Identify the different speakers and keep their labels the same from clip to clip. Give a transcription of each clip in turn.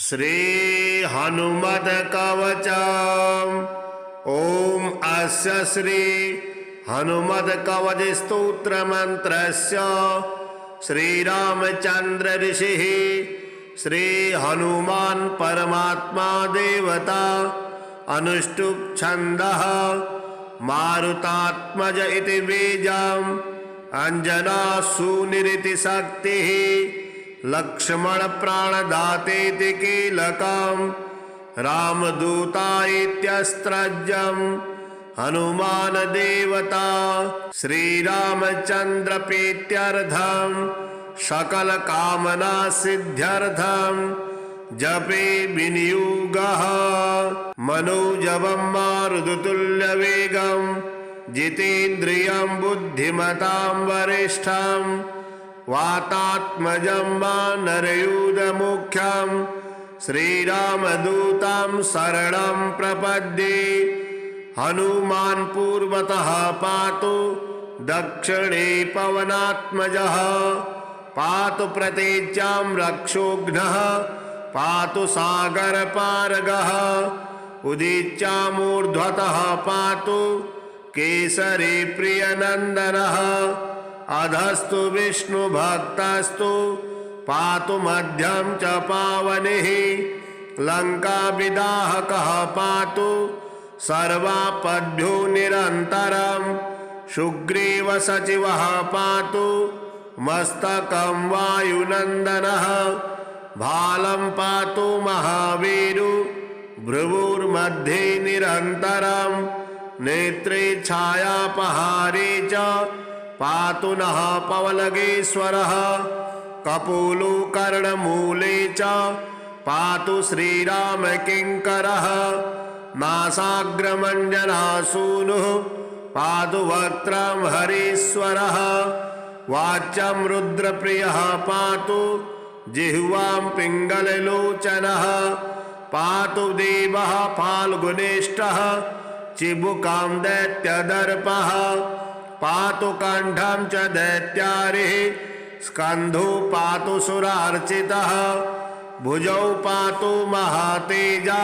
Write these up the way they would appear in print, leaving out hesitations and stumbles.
Speaker 1: श्री हनुमत कवचम्। ओम अस्य श्री हनुमत कवच स्तोत्र मंत्रस्य श्रीरामचंद्र ऋषिः श्री हनुमान परमात्मा देवता अनुष्टुप् छन्दः मारुतात्मज इति बीजम् अंजना सूनिरिति शक्तिः लक्ष्मण प्राणदातेति कीलकम् रामदूता इत्यस्त्रज्यम् हनुमान देवता श्रीरामचंद्र प्रीत्यर्थम् सकल कामना सिद्ध्यर्थम् जपे विनियोगः मनोजवं मारुततुल्य वेगं जितेन्द्रियं बुद्धिमतां वरिष्ठं वातात्मजं वानरयूथमुख्यं श्रीरामदूतं शरणं प्रपद्ये। हनुमान् पूर्वतः पातु दक्षिणे पवनात्मजः पातु प्रतीच्यां रक्षोघ्नः पातु सागरपारगः उदीच्यामूर्ध्वतः पातु केसरी प्रियनन्दनः अधस्तु विष्णुभक्तस्तु पातु मध्यं च पावनिः लङ्काविदाहकः पातु सर्वापद्भ्यो निरन्तरं सुग्रीवसचिवः पातु मस्तकं वायुनन्दनः भालं पातु महावीरु भ्रुवुर्मध्ये निरन्तरं नेत्रे छायापहारे च पातु नः पवलगेश्वरः कपोलो कर्णमूले च पातु श्रीरामकिङ्करः नासाग्रमञ्जनासूनुः पातु वक्त्रं हरीश्वरः वाच्यं रुद्रप्रियः पातु जिह्वां पिङ्गललोचनः पातु देवः फाल्गुनिष्ठः चिबुकां दैत्यदर्पः पातु कण्ठं च दैत्यारिः स्कन्धो पातु सुरार्चितः भुजौ पातु महातेजा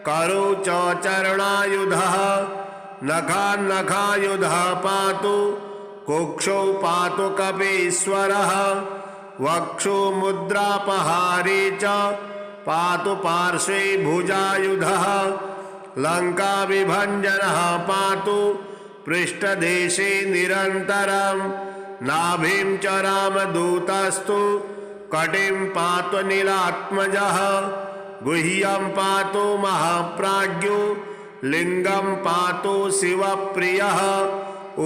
Speaker 1: करौ च चरणायुधः नखान्नखायुधः पातु कुक्षौ पातु कपीश्वरः वक्षो मुद्रापहारे च पातु पार्श्वे भुजायुधः लङ्काविभञ्जनः पातु पृष्ठदेशे निरन्तरं नाभिं च रामदूतस्तु कटिं पातु नीलात्मजः गुह्यं पातु महाप्राज्ञो लिङ्गं पातु शिवप्रियः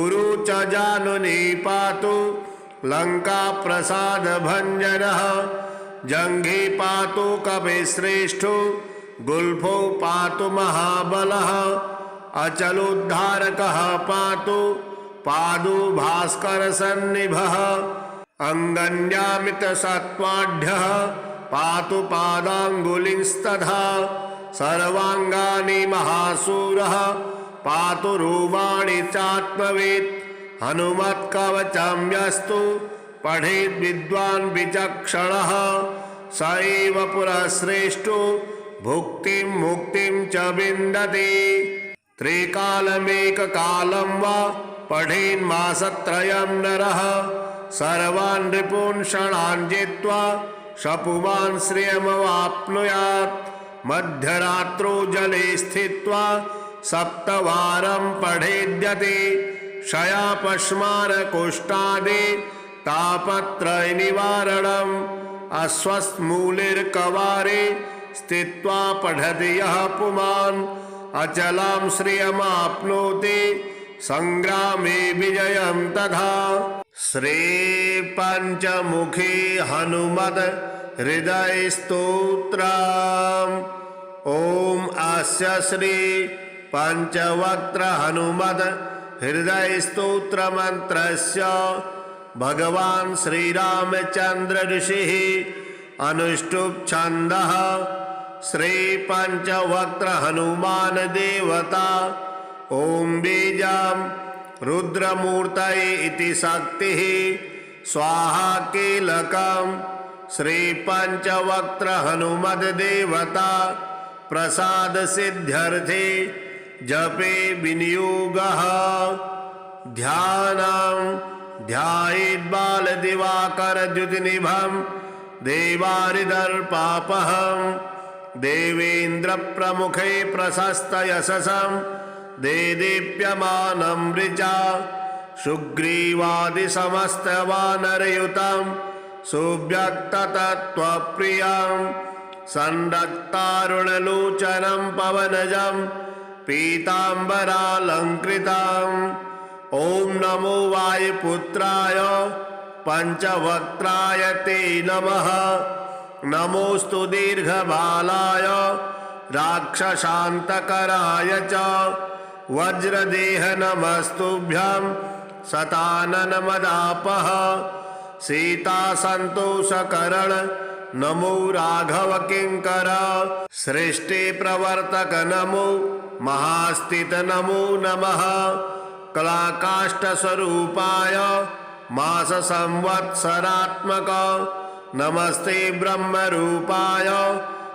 Speaker 1: उरु च जानुनी पातु लङ्काप्रसादभञ्जनः जङ्घे पातु कपिश्रेष्ठो गुल्फो पातु महाबलः अचलोद्धारकः पातु पादो भास्करसन्निभः अङ्गन्यामितसत्त्वाढ्यः पातु पादाङ्गुलिंस्तथा सर्वाङ्गानि महासूरः पातु रूपाणि चात्मवेत् हनुमत्कवचं यस्तु पठेद् विद्वान् विचक्षणः स एव पुरः श्रेष्ठो भुक्तिं मुक्तिं च विन्दति। त्रिकालमेककालं वा पठेन्मासत्रयं नरः सर्वान् रिपून् षणान् जित्वा शपुमान् श्रियमवाप्नुयात् मध्यरात्रौ जले स्थित्वा सप्तवारं पठेद्यते क्षयापश्मारकुष्ठादि तापत्रयनिवारणम् अस्वस्थमूलिर्कवारे स्थित्वा पठति यः पुमान् अचलां श्रियमाप्नोति संग्रामे विजयं तथा। श्री पंचमुखी हनुमत हृदय स्तोत्रम्। ओम अस्य श्री पंचवक्त्र हनुमत हृदय स्तोत्र मंत्रस्य भगवान श्रीरामचंद्र ऋषिः अनुष्टुप् छन्दः श्री पंचवक्त्र हनुमान देवता ओम बीजं रुद्रमूर्तये इति शक्तिः स्वाहा कीलकं श्रीपञ्चवक्त्र हनुमद्देवता प्रसादसिद्ध्यर्थे जपे विनियोगः। ध्यानं ध्यायेद्बालदिवाकरद्युतिनिभं देवारिदर्पापहं देवेन्द्रप्रमुखे प्रशस्तयशसं देदीप्यमानं ऋचा सुग्रीवादिसमस्तवानरयुतं सुव्यक्ततत्त्वप्रियं संरक्तारुणलोचनं पवनजं पीताम्बरालङ्कृतम्। ॐ नमो वायुपुत्राय पञ्चवक्त्राय ते नमः। नमोऽस्तु दीर्घबालाय राक्षसान्तकराय च वज्रदेह नमस्तुभ्यं शताननमदापः। सीतासन्तोषकरण नमो राघव किङ्कर। सृष्टिप्रवर्तक नमो महास्थित नमो नमः। कलाकाष्ठस्वरूपाय माससंवत्सरात्मक नमस्ते ब्रह्मरूपाय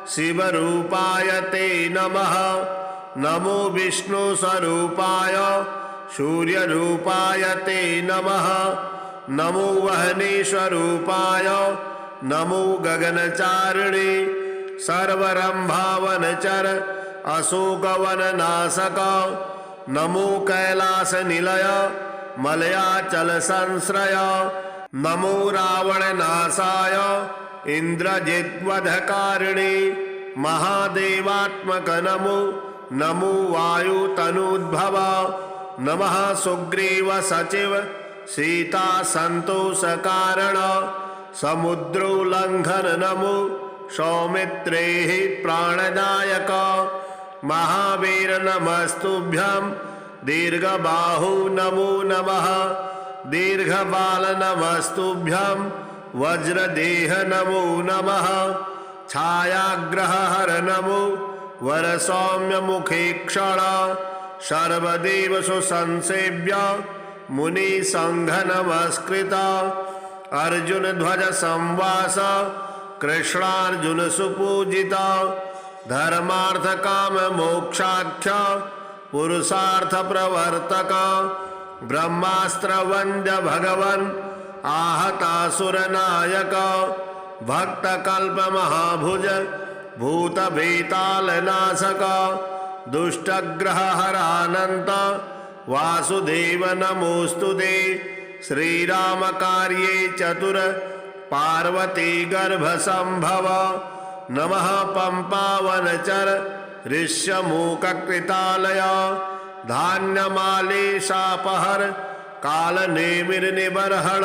Speaker 1: शिवरूपाय ते नमः। नमो विष्णुस्वरूपाय सूर्यरूपाय ते नमः। नमो वह्नीस्वरूपाय नमो गगनचारिणे सर्वरम्भावनचर अशोकवननाशक नमो कैलासनिलय मलयाचल संश्रय नमो रावणनाशाय इन्द्रजिद्वधकारिणे महादेवात्मक नमो नमो वायुतनूद्भव। नमः सुग्रीव सचिव सीता संतोषकारण समुद्रोल्लंघन नमो सौमित्रेः प्राणदायक। महावीर नमस्तुभ्यं दीर्घबाहु नमो नमः। दीर्घबाल नमस्तुभ्यं वज्रदेह नमो नमः। छायाग्रहहर नमो वरसौम्य मुखे क्षण सर्वदेव सुसंसेव्य मुनिसंघ नमस्कृत। अर्जुन ध्वज संवास कृष्णार्जुन सुपूजित धर्मार्थ काम मोक्षाख्य पुरुषार्थ प्रवर्तक ब्रह्मास्त्र वन्द्य भगवन् आहतासुर नायक भक्त कल्प महाभुज भूत भीताल नाशक दुष्टग्रह हरानंत वासुदेव नमोस्तुते। श्रीराम कार्ये चतुर पार्वती गर्भ संभव नमः पंपावनचर ऋष्यमूक कृतालय धान्यमालेशापहर कालनेमिर्निबर्हण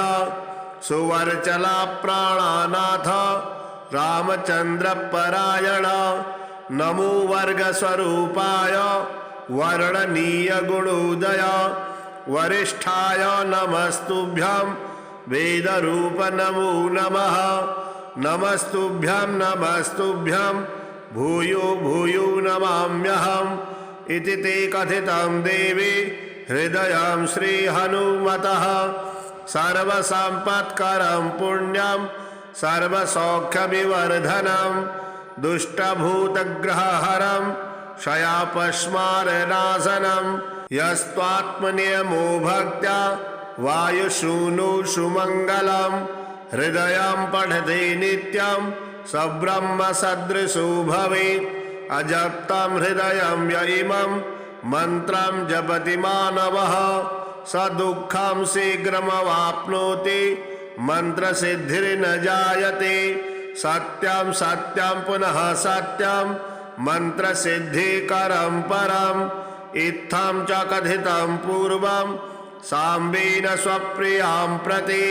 Speaker 1: सुवर्चला प्राणानाथ रामचंद्र परायण। नमो वर्ग स्वरूपाय वर्णनीय गुणोदय वरिष्ठाय नमस्तुभ्यं वेद रूप नमो नमः। नमस्तुभ्यं नमस्तुभ्यं भूयो भूयो नमाम्यहम् इति ते कथितं देवी हृदयं श्री हनुमतः। सर्वसम्पत्करं पुण्यं सर्वसौख्यविवर्धनं दुष्टभूतग्रहहरं क्षयापस्मारनाशनं यस्त्वात्मनियमो भक्त्या वायुसूनो सुमङ्गलं हृदयं पठते नित्यं सब्रह्म सदृशो भवेत्। अजप्तं हृदयं य इमं मन्त्रं जपति मानवः स दुःखं शीघ्रमवाप्नोति मन्त्रसिद्धिर्न जायते। सत्यं सत्यं पुनः सत्यं मन्त्रसिद्धिकरं परम् इत्थं च कथितं पूर्वं साम्बेन स्वप्रियां प्रति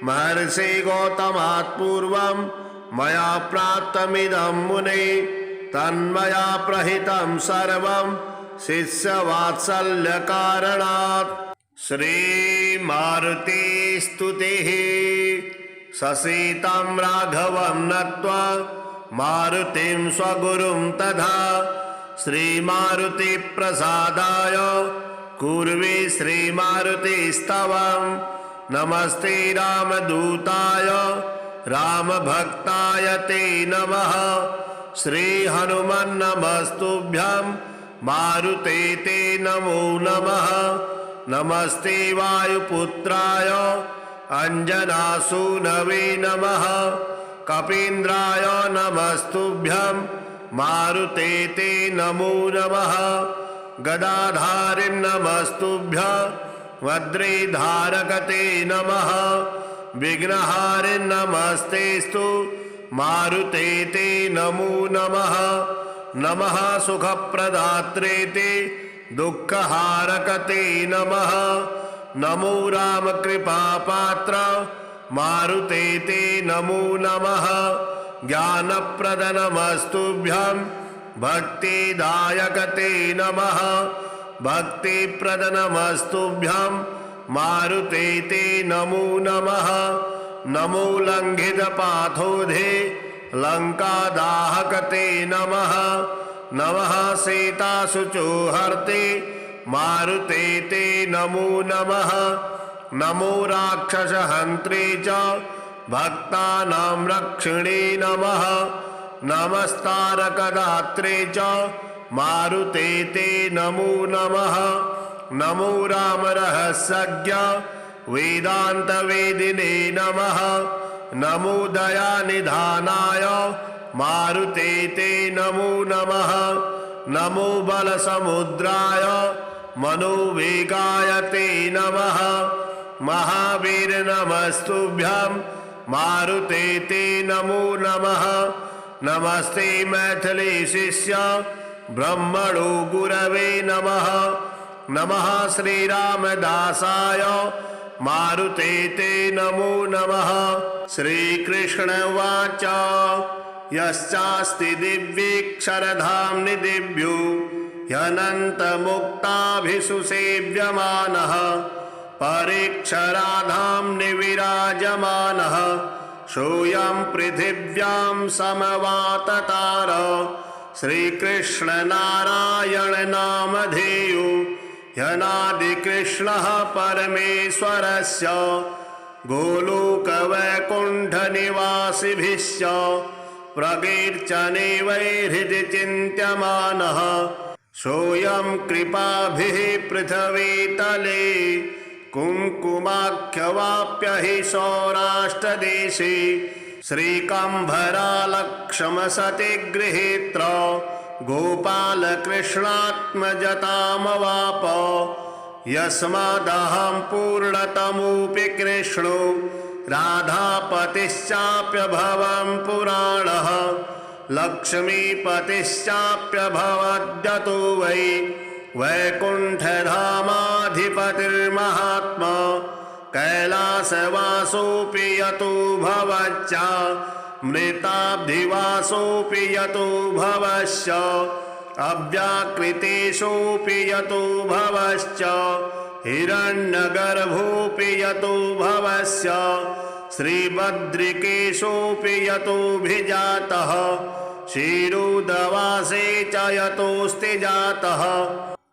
Speaker 1: महर्षि गौतमात् पूर्वं मया प्राप्तमिदं मुने तन्मया प्रहितं सर्वं शिष्यवात्सल्यकारणात्। श्रीमारुति स्तुतिः। ससीतं राघवं नत्वा मारुतिं स्वगुरुं तथा श्रीमारुति प्रसादाय कुर्वे श्रीमारुतिस्तवं। नमस्ते रामदूताय रामभक्ताय ते नमः। श्रीहनुमन्नमस्तुभ्यं मारुते ते नमो नमः। नमस्ते वायुपुत्राय अंजनासूनवे नमः। कपीन्द्राय नमस्तुभ्यं मारुते ते नमो नमः। गदाधारिं नमस्तुभ्यं वज्रधारकते नमः। विघ्नहारिं नमस्तेस्तु मारुते ते नमो नमः। नमः सुखप्रदात्रे ते दुःखहारकते नमः। नमो रामकृपापात्र मारुते ते नमो नमः। ज्ञानप्रद नमस्तुभ्यं भक्तिदायकते नमः। भक्तिप्रद नमस्तुभ्यं मारुते ते नमो नमः। नमो लंघितपाथोधे लंकादाहकते नमः। नमः सीताशुचोहर्ते मारुते ते नमो नमः। नमो राक्षसहन्त्रे च भक्तानां रक्षिणे नमः। नमस्तारकदात्रे च मारुते ते नमो नमः। नमो रामरहस्यज्ञ वेदान्तवेदिने नमः। नमो दयानिधानाय मारुते ते नमो नमः। नमो बलसमुद्राय मनोवेगाय ते नमः। महावीर नमस्तुभ्यं मारुते ते नमो नमः। नमस्ते मैथिली शिष्य ब्रह्मणो गुरवे नमः। नमः श्रीरामदासाय मारुते ते नमो नमः। श्रीकृष्ण उवाच यश्चास्ति दिव्येक्षरधाम्नि दिव्यो ह्यनन्तमुक्ताभिषु सेव्यमानः परेक्षराधाम्नि विराजमानः सोऽयं पृथिव्यां समवाततार श्रीकृष्णनारायण नामधेयो ह्यनादिकृष्णः परमेश्वरस्य गोलोकवैकुण्ठनिवासिभिश्च प्रकीर्तने वै हृदि चिन्त्यमानः सोऽयं कृपाभिः पृथिवीतले कुङ्कुमाख्यवाप्य हि सौराष्ट्रदेशे श्रीकम्भरालक्ष्मसति गृहीत्र गोपालकृष्णात्मजतामवाप यस्मादहं पूर्णतमोऽपि कृष्णो राधापतिश्चाप्यभवं पुराणः लक्ष्मीपतिश्चाप्यभवद्यतो वै वैकुण्ठधामाधिपतिर्महात्मा कैलासवासोऽपि यतो भवच्च मृताब्धिवासोऽपि यतो भवश्च अव्याकृतेषोऽपि यतो भवश्च हिरण्यगर्भोऽपि यतो भवस्य श्रीबद्रिकेशोऽपि यतोऽभिजातः क्षीरोदवासे च यतोऽस्ति जातः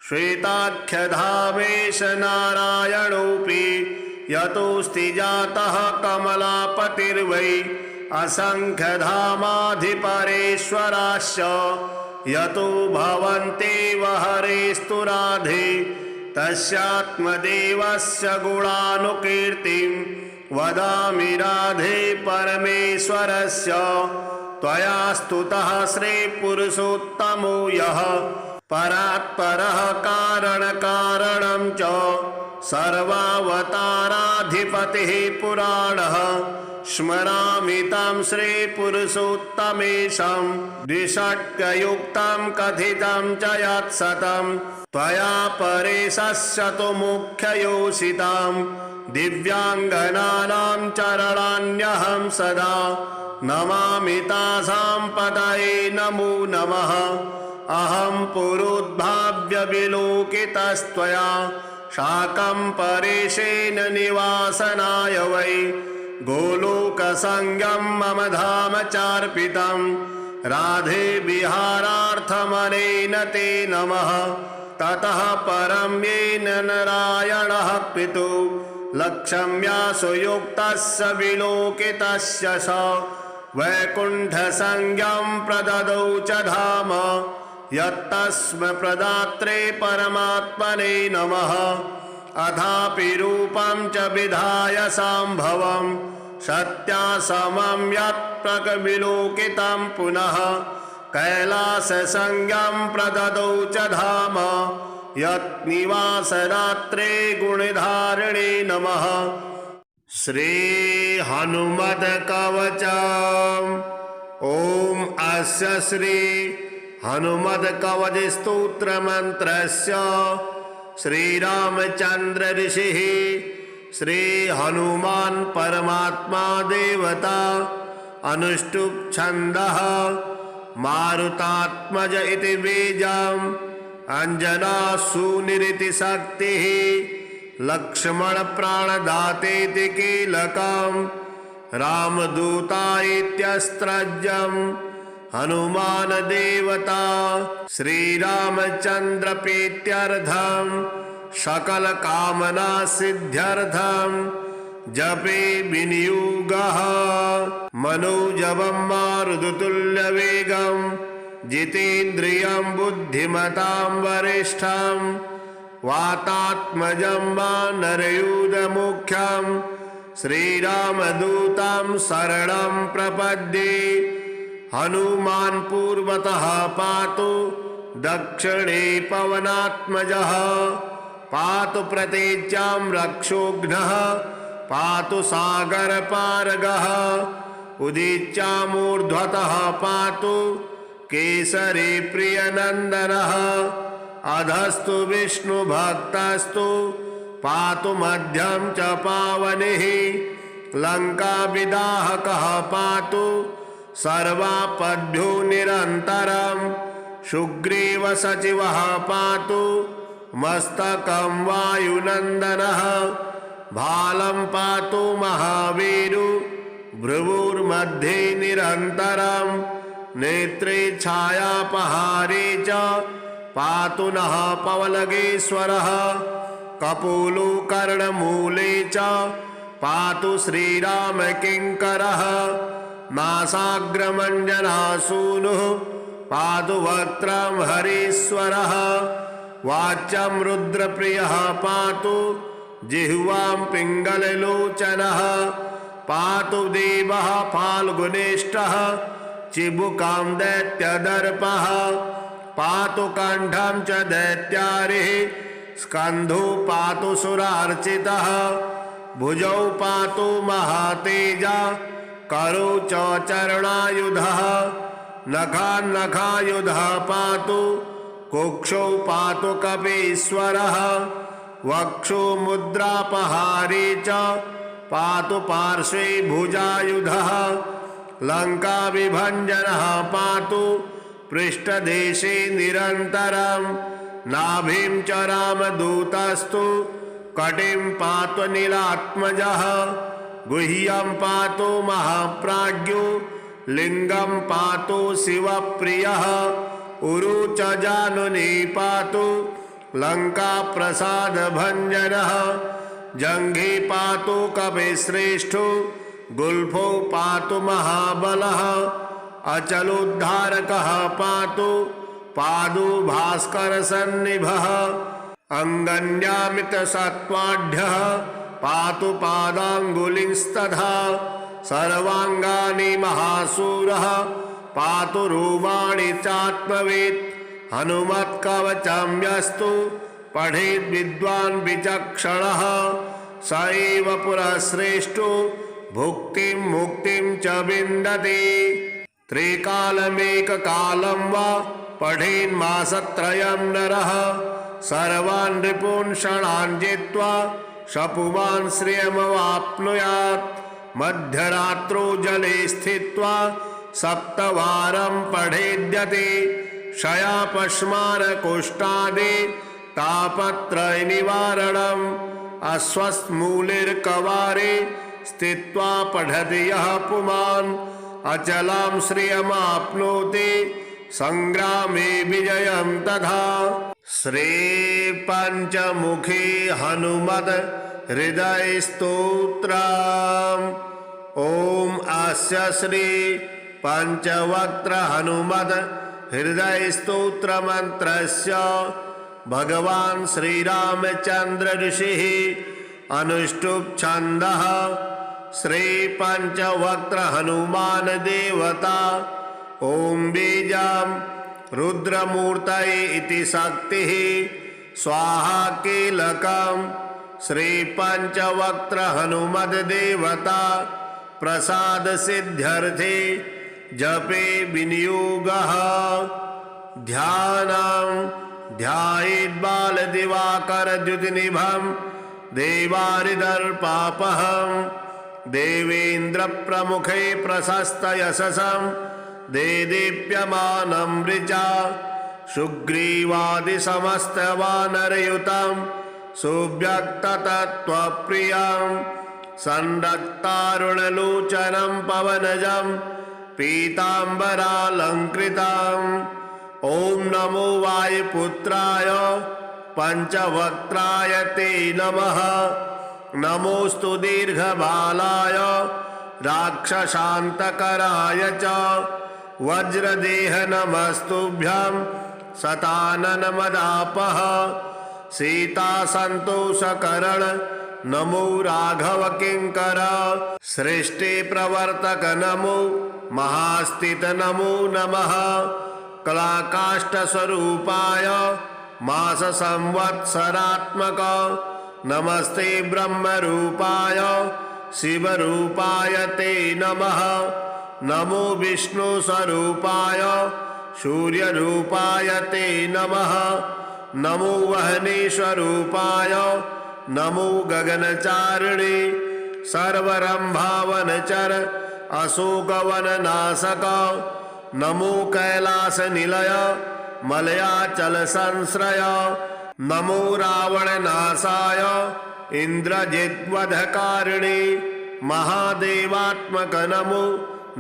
Speaker 1: श्वेताख्यधामेश नारायणोऽपि यतोऽस्ति जातः कमलापतिर्वै असंख्यधामाधिपरेश्वराश्च यतो भवन्तेव हरेस्तु राधे तस्यात्मदेवस्य गुणानुकीर्तिं वदामि राधे परमेश्वरस्य त्वया स्तुतः श्रीपुरुषोत्तमो यः परात्परः कारणकारणं च सर्वावताराधिपतिः पुराणः स्मरामि तं श्रीपुरुषोत्तमेशं द्विषट्कयुक्तं कथितं च यत्सतं त्वया परेशस्य तु मुख्ययोषितां दिव्याङ्गनानां चरणान्यहं सदा नमामि तासां पदये नमो नमः। अहं पुरोद्भाव्य विलोकितस्त्वया शाकं परेशेन निवासनाय वै गोलोकसंगं मम धाम चार्पितं राधे विहारार्थमनेन ते नमः। ततः परं येन नारायणः पितुः लक्ष्म्या सुयुक्तस्य विलोकितस्य स वैकुण्ठसंज्ञं प्रददौ च धाम यत्तस्मै प्रदात्रे परमात्मने नमः। अथापि रूपं च विधाय सम्भवं सत्यासमं यत्प्रकविलोकितं पुनः कैलाससंज्ञं प्रददौ च धाम यत्निवासरात्रे गुणधारिणे नमः। श्री हनुमत्कवचम्। ॐ अस्य श्री हनुमत्कवच स्तोत्र मंत्रस्य श्रीरामचंद्र ऋषिः श्री हनुमान् परमात्मा देवता अनुष्टुप् छन्दः मारुतात्मज इति बीजम् अंजना सूनिरिति शक्तिः लक्ष्मण प्राणदातेति कीलकम् रामदूता इत्यस्त्रज्यम् हनुमान देवता श्रीरामचंद्र प्रीत्यर्थं सकल कामना सिद्ध्यर्थं जपे विनियोगः मनोजवं मारुततुल्यवेगं जितेन्द्रियं बुद्धिमतां वरिष्ठं वातात्मजं वानरयूथमुख्यं श्रीरामदूतं शरणं प्रपद्ये। हनुमान् पूर्वतः पातु दक्षिणे पवनात्मजः पातु प्रतीच्यां रक्षोघ्नः पातु सागरपारगः उदीच्यामूर्ध्वतः पातु केसरी प्रियनन्दनः अधस्तु विष्णुभक्तस्तु पातु मध्यं च पावनिः लङ्काविदाहकः पातु सर्वापद्भ्यो निरन्तरं सुग्रीव सचिवः पातु मस्तकं वायुनन्दनः भालं पातु महावीरु भ्रुवुर्मध्ये निरन्तरं नेत्रे छायापहारे च पातु नः पवलगेश्वरः कपोलो कर्णमूले च पातु श्रीरामकिङ्करः नासाग्रमञ्जनासूनुः पातु वक्त्रं हरीश्वरः वाच्यं रुद्रप्रियः पातु जिह्वां पिङ्गललोचनः पातु देवः फाल्गुनिष्ठः चिबुकां दैत्यदर्पः पातु कण्ठं च दैत्यारिः स्कन्धो पातु सुरार्चितः भुजौ पातु महातेजा करो च चरणायुधः नखान्नखायुधः पातु कुक्षौ पातु कपीश्वरः वक्षो मुद्रापहारे च पातु पार्श्वे भुजायुधः लङ्काविभञ्जनः पातु पृष्ठदेशे निरन्तरं नाभिं च रामदूतस्तु कटिं पातु नीलात्मजः गुह्यं पातु महाप्राज्ञो लिंगं पातु शिवप्रियः उरु च जानुनी पातु लंका प्रसाद भंजनः जंघे पातु कपिश्रेष्ठो गुल्फो पातु महाबलः अचलोद्धारकः पातु पादु भास्कर सन्निभः अंगन्यामित सत्वाढ्यः पातु पादांगुलिंस्तथा सर्वांगानि महासूरः पातु रूपाणि चात्मवेत् हनुमत्कवचं यस्तु पठेद् विद्वान् विचक्षणः स एव पुरः श्रेष्ठो भुक्तिं मुक्तिं च विन्दति। त्रिकालमेककालं वा पठेन्मासत्रयं नरः सर्वान् रिपून् षणान् जित्वा शपुमान् श्रियमवाप्नुयात्। मध्यरात्रौ जले स्थित्वा सप्तवारं पठेद्यते क्षयापश्मारकुष्ठादि तापत्रय निवारणम्। अस्वस्थमूलिर्कवारे स्थित्वा पठति यः पुमान् अचलां श्रियमाप्नोति संग्रामे विजयं तथा। श्री पंचमुखी हनुमत हृदय स्तोत्रम्। ओम अस्य श्री पंचवक्त्र हनुमद हृदय स्तोत्र मंत्रस्य भगवान श्री रामचंद्र ऋषिः अनुष्टुप् छन्दः श्री पंचवक्त्र हनुमान देवता ओम बीजं रुद्रमूर्तये इति शक्तिः स्वाहा कीलकम् श्री पंचवक्त्र हनुमद देवता प्रसाद सिद्ध्यर्थे जपे विनियोगः। ध्यानं ध्यायेत् बाल दिवाकर द्युतिनिभं देवारिदर्पापहं देवेन्द्र प्रमुखे प्रशस्त यशसं देदीप्यमानं ऋचा सुग्रीवादि समस्त वानरयुतं सुव्यक्ततत्त्वप्रियं संरक्तारुणलोचनं पवनजं पीताम्बरालंकृतम्। ओम नमो वायुपुत्राय पंचवक्त्राय ते नमः। नमोस्तु दीर्घबालाय राक्षसान्तकराय च वज्रदेह नमस्तुभ्यं शताननमदापः सीतासन्तोषकरण नमो राघव किंकर सृष्टि प्रवर्तक नमो महास्थित नमो नमः। कलाकाष्ठ स्वरूपाय मास संवत्सरात्मक नमस्ते ब्रह्म रूपाय शिव रूपाय ते नमः। नमो विष्णु स्वरूपाय सूर्य रूपाय ते नमः। नमो वहने स्वरूपाय नमो गगनचारिणे सर्वरंभावनचर अशोकवननाशक नमो कैलास निलय मलयाचल संश्रय नमो रावणनाशाय इंद्रजिद्वधकारिणे महादेवात्मक नमो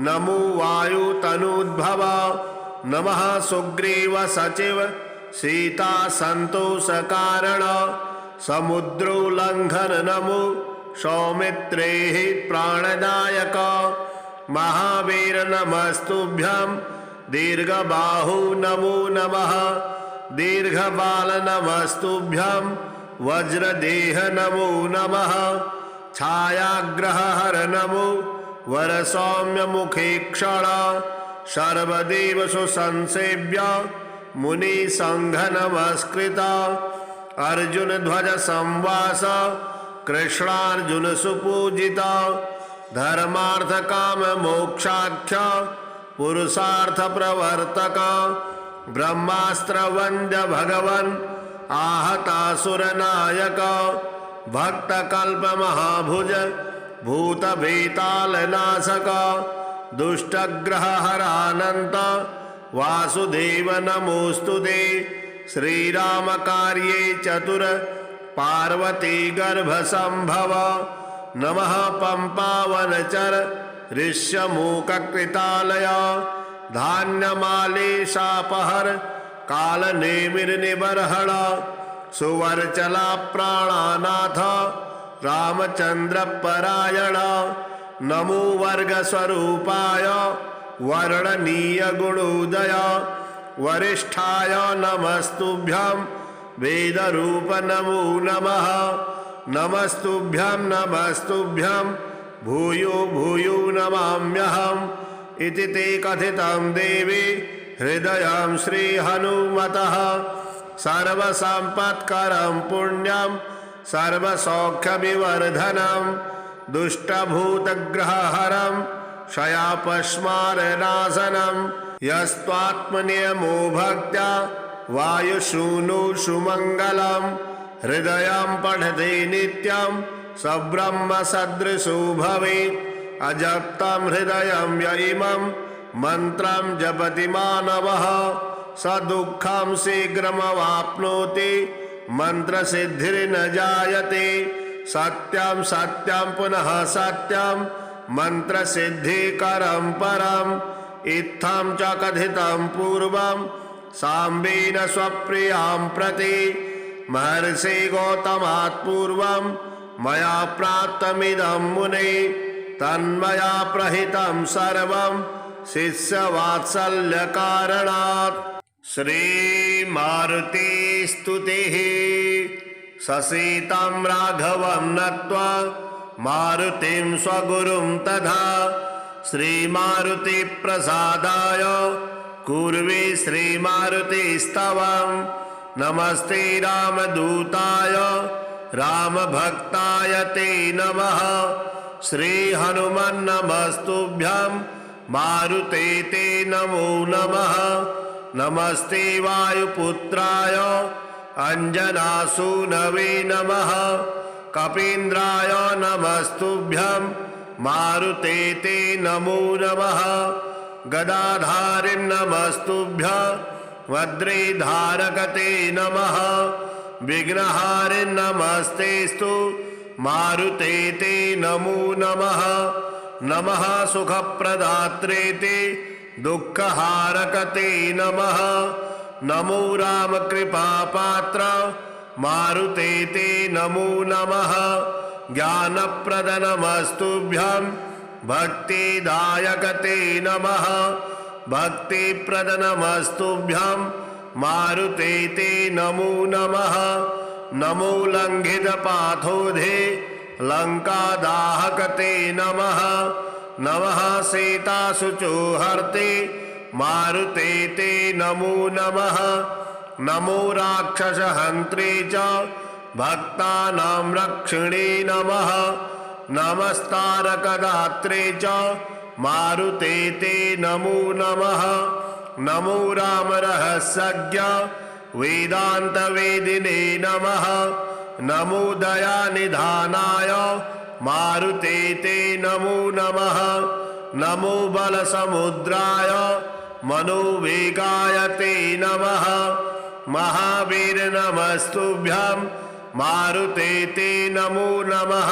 Speaker 1: नमो वायुतनूद्भव नमः सुग्रीव सचिव सीता संतोष कारण समुद्रोल्लंघन नमो सौमित्रे प्राणदायक महावीर नमस्तुभ्यं दीर्घबाहु नमो नमः। दीर्घबाल नमस्तुभ्यं वज्रदेह नमो नमः। छायाग्रहहर नमो वरसौम्य मुखे क्षण सर्वदेव सुसंसेव्य मुनि संघ नमस्कृत अर्जुन ध्वज संवास कृष्णार्जुन सुपूजिता धर्मार्थ काम मोक्षाख्य पुरुषार्थ प्रवर्तक ब्रह्मास्त्र वंद्य भगवन आहतासुर नायक भक्त कल्प महाभुज भूत भीताल नाशक दुष्टग्रह हरानंत वासुदेव नमोस्तुते श्रीराम कार्ये चतुर पार्वती गर्भ संभव नमः पंपावनचर ऋष्यमूक कृतालय धान्यमालेशापहर कालनेमिर्निबर्हण सुवर्चला प्राणानाथ रामचंद्र परायण नमो वर्ग स्वरूपाय वर्णनीय गुणोदय वरिष्ठाय नमस्तुभ्यं वेद रूप नमो नमः। नमस्तुभ्यं नमस्तुभ्यं भूयो भूयो नमाम्यहम् इति ते कथितं देवी हृदयं श्री हनुमतः सर्वसम्पत्करं पुण्यं सर्वसौख्यविवर्धनं दुष्टभूतग्रहहरं क्षयापस्मारनाशनं यस्त्वात्मनियमो भक्त्या वायुसूनो सुमङ्गलं हृदयं पठते नित्यं सब्रह्म सदृशो भवेत् अजप्तं हृदयं य इमं मन्त्रं जपति मानवः स दुःखं शीघ्रमवाप्नोति मन्त्रसिद्धिर्न जायते सत्यं सत्यं पुनः सत्यं मन्त्रसिद्धिकरं परम् इत्थं च कथितं पूर्वं साम्बेन स्वप्रियां प्रति महर्षि गौतमात् पूर्वं मया प्राप्तमिदं मुने तन्मया प्रहितं सर्वं शिष्यवात्सल्यकारणात्। श्रीमारुति स्तुतिः। ससीतं राघवं नत्वा मारुतिं स्वगुरुं तथा श्रीमारुतिप्रसादाय कुर्वे श्रीमारुतिस्तवं। नमस्ते रामदूताय रामभक्ताय ते नमः। श्रीहनुमन्नमस्तुभ्यं मारुते ते नमो नमः। नमस्ते वायुपुत्राय अंजनासूनवे नमः। कपीन्द्राय नमस्तुभ्यं मारुते ते नमो नमः। गदाधारिं नमस्तुभ्यं वज्रधारक ते नमः। विघ्नहारिं नमस्तेस्तु मारुते ते नमो नमः। नमः सुखप्रदात्रे ते दुःखहारक ते नमः। नमो रामकृपापात्र मारुते ते नमो नमः। ज्ञानप्रद नमस्तुभ्यं भक्तिदायक ते नमः। भक्तिप्रद नमस्तुभ्यं मारुते ते नमो नमः। नमो लंघितपाथोधे लंकादाहक ते नमः। नमः सीताशुचोहर्ते मारुते ते नमो नमः। नमो राक्षसहन्त्रे च भक्तानां रक्षिणे नमः। नमस्तारकदात्रे च मारुते ते नमो नमः। नमो रामरहस्यज्ञ वेदान्तवेदिने नमः। नमो दयानिधानाय मारुते ते नमो नमः। नमो बलसमुद्राय मनोवेगाय ते नमः। महावीर नमस्तुभ्यं मारुते ते नमो नमः।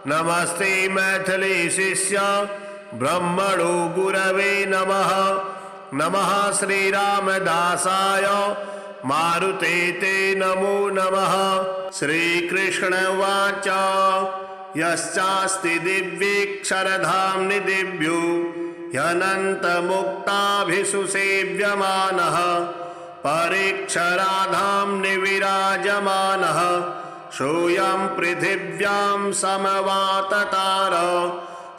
Speaker 1: नमस्ते मैथिली शिष्य ब्रह्मणो गुरवे नमः। नमः श्रीरामदासाय मारुते ते नमो नमः। श्रीकृष्ण उवाच यश्चास्ति दिव्येक्षरधाम्नि दिव्यो ह्यनन्तमुक्ताभिषु सेव्यमानः परेक्षराधाम्नि विराजमानः सोऽयं पृथिव्यां समवाततार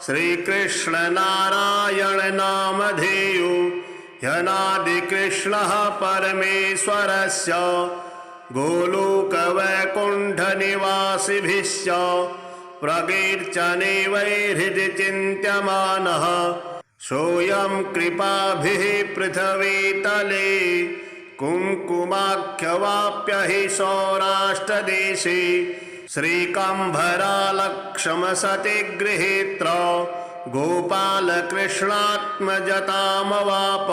Speaker 1: श्रीकृष्णनारायण नामधेयो ह्यनादिकृष्णः परमेश्वरस्य गोलोकवैकुण्ठनिवासिभिश्च प्रकीर्तने वै हृदि चिन्त्यमानः सोऽयं कृपाभिः पृथिवीतले कुङ्कुमाख्यवाप्य हि सौराष्ट्रदेशे श्रीकम्भरालक्ष्मसति गृहीत्र गोपालकृष्णात्मजतामवाप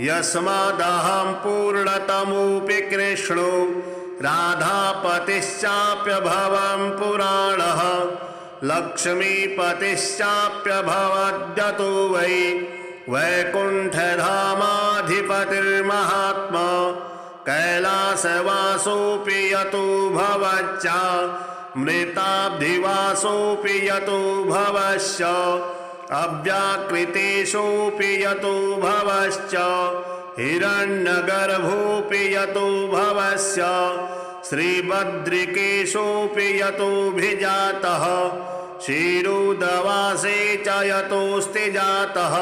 Speaker 1: यस्मादहं पूर्णतमोऽपि कृष्णो राधापतिश्चाप्यभवं पुराणः लक्ष्मीपतिश्चाप्यभवद्यतो वै वैकुण्ठधामाधिपतिर्महात्मा कैलासवासोऽपि यतो भवच्च मृताब्धिवासोऽपि यतो भवश्च अव्याकृतेषोऽपि यतो भवश्च हिरण्यगर्भोऽपि यतो भवस्य श्रीबद्रिकेशोऽपि यतोऽभिजातः क्षीरोदवासे च यतोऽस्ति जातः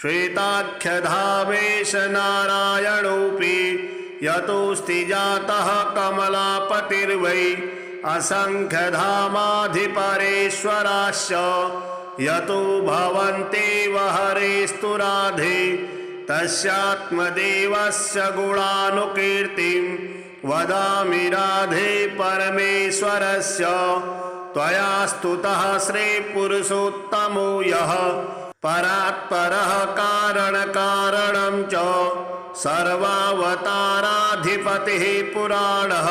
Speaker 1: श्वेताख्यधामेश नारायणोऽपि यतोऽस्ति जातः कमलापतिर्वै असंख्यधामाधिपरेश्वराश्च यतो भवन्तेव हरेस्तु राधे तस्यात्मदेवस्य गुणानुकीर्तिं वदामि राधे परमेश्वरस्य त्वया स्तुतः श्रीपुरुषोत्तमो यः परात्परः कारणकारणं च सर्वावताराधिपतिः पुराणः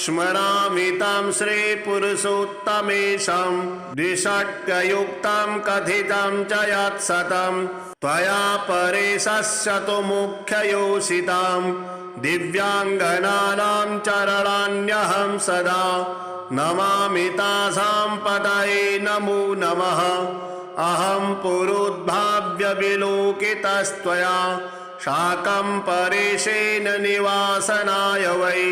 Speaker 1: स्मरामि तं श्रीपुरुषोत्तमेशं द्विषट्कयुक्तं कथितं च यत्सतं त्वया परेशस्य तु मुख्ययोषितां दिव्याङ्गनानां चरणान्यहं सदा नमामि तासां पतये नमो नमः। अहं पुरोद्भाव्य विलोकितस्त्वया शाकं परेशेन निवासनाय वै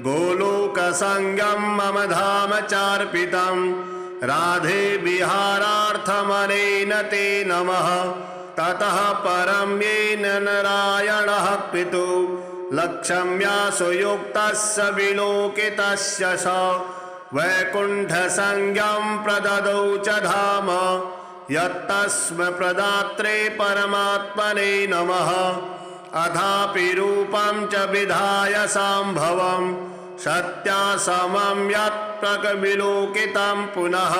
Speaker 1: गोलोकसंज्ञं मम धाम चार्पितं राधे विहारार्थमनेन ते नमः। ततः परं येन नारायणः पितुः लक्ष्म्या सुयुक्तस्य विलोकितस्य स वैकुण्ठसंज्ञं प्रददौ च धाम यत्तस्मै प्रदात्रे परमात्मने नमः। अथापि रूपं च विधाय सम्भवं सत्यासमं यत्प्रकविलोकितं पुनः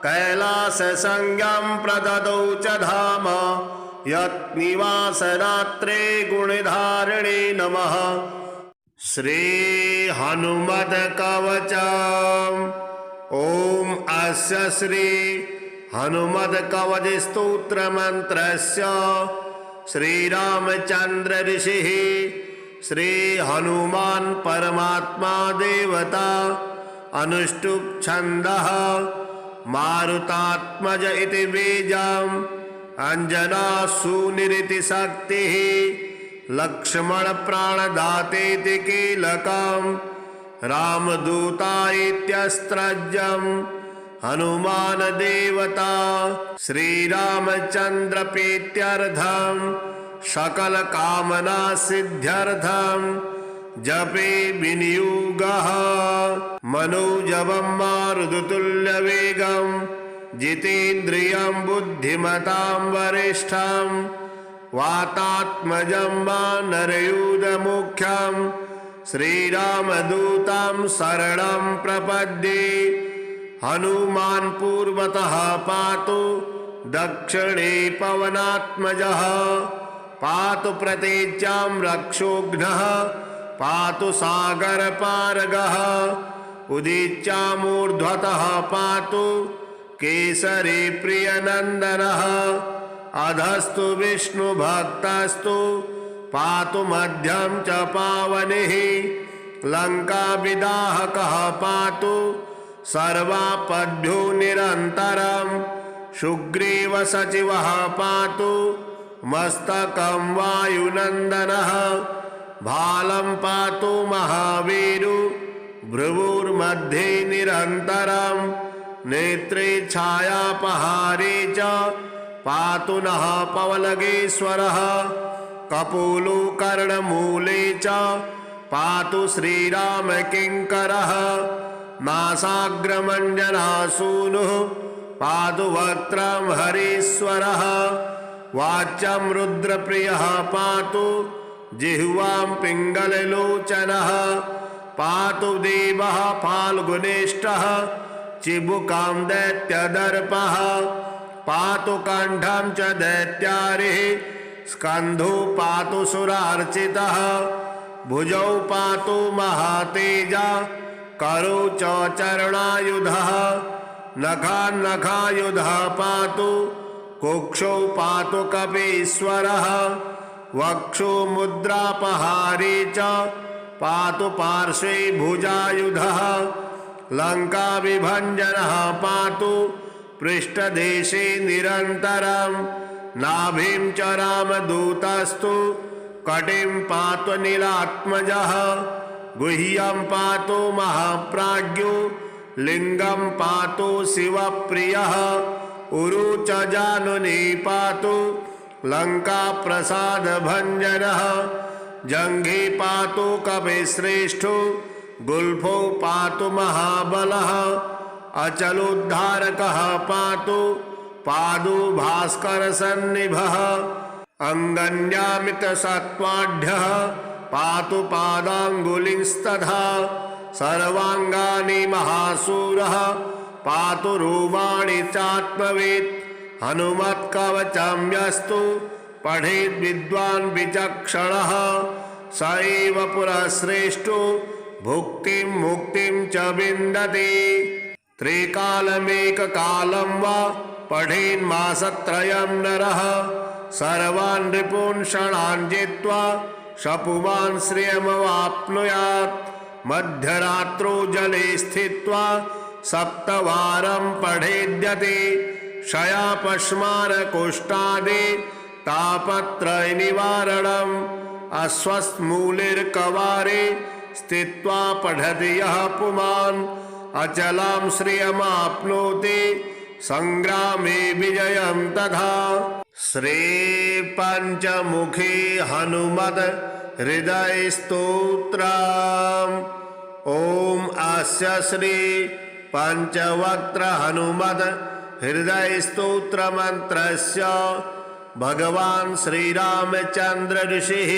Speaker 1: कैलाससंज्ञं प्रददौ च धाम यत्निवासरात्रे गुणधारिणे नमः। श्री हनुमत्कवचम्। ॐ अस्य श्री हनुमत्कवच स्तोत्र मंत्रस्य श्रीरामचंद्र ऋषिः श्री हनुमान् परमात्मा देवता अनुष्टुप् छन्दः मारुतात्मज इति बीजम् अंजना सूनिरिति शक्तिः लक्ष्मण प्राणदातेति कीलकम् रामदूता इत्यस्त्रज्यम् हनुमान देवता श्रीरामचंद्र प्रीत्यर्थं सकल कामना सिद्ध्यर्थं जपे विनियोगः मनोजवं मारुततुल्य वेगं जितेन्द्रियं बुद्धिमतां वरिष्ठं वातात्मजं वानरयूथमुख्यं श्रीरामदूतं शरणं प्रपद्ये। हनुमान् पूर्वतः पातु दक्षिणे पवनात्मजः पातु प्रतीच्यां रक्षोघ्नः पातु सागरपारगः उदीच्यामूर्ध्वतः पातु केसरी प्रियनन्दनः अधस्तु विष्णुभक्तस्तु पातु मध्यं च पावनिः लङ्काविदाहकः पातु सर्वापद्भ्यो निरन्तरं सुग्रीवसचिवः पातु मस्तकं वायुनन्दनः भालं पातु महावीरु भ्रुवुर्मध्ये निरन्तरं नेत्रे छायापहारे च पातु नः पवलगेश्वरः कपोलो कर्णमूले च पातु श्रीरामकिङ्करः नासाग्रमञ्जनासूनुः पातु वक्त्रं हरीश्वरः वाच्यं रुद्रप्रियः पातु जिह्वां पिङ्गललोचनः पातु देवः फाल्गुनेष्ठः चिबुकां दैत्यदर्पः पातु कण्ठं च दैत्यारिः स्कन्धो पातु सुरार्चितः भुजौ पातु महातेजा करौ च चरणायुधः नखान्नखायुधः पातु कुक्षौ पातु कपीश्वरः वक्षो मुद्रापहारे च पातु पार्श्वे भुजायुधः लङ्काविभञ्जनः पातु पृष्ठदेशे निरन्तरं नाभिं च रामदूतस्तु कटिं पातु नीलात्मजः गुह्यं पातु महाप्राज्ञो लिंगं पातु शिवप्रियः उरु च जानुनी पातु लंका प्रसाद भंजनः जंघे पातु कपिश्रेष्ठो गुल्फो पातु महाबलः अचलोद्धारकः पातु पादु भास्कर सन्निभः अंगन्यामित सत्वाढ्यः पातु पादांगुलिंस्तथा सर्वांगानि महासूरः पातु रूपाणि चात्मवेत् हनुमत्कवचं यस्तु पठेद् विद्वान् विचक्षणः स एव पुरश्रेष्ठो भुक्तिं मुक्तिं च विन्दति। त्रिकालमेककालं वा पठेन्मासत्रयं नरः सर्वान् रिपून् षणान् जित्वा शपुमान् श्रियमवाप्नुयात्। मध्यरात्रो जले स्थित्वा सप्तवारं पठेद्यते क्षयापश्मारकुष्ठादि तापत्रयनिवारणम् अस्वस्थमूलिर्कवारे स्थित्वा पठति यः पुमान् अचलां श्रियमाप्नोति संग्रामे विजयं तथा। श्री पंचमुखी हनुमत हृदय स्तोत्रम्। ओम अस्य श्री पंचवक्त्र हनुमत हृदय स्तोत्र मंत्रस्य भगवान श्री रामचंद्र ऋषिः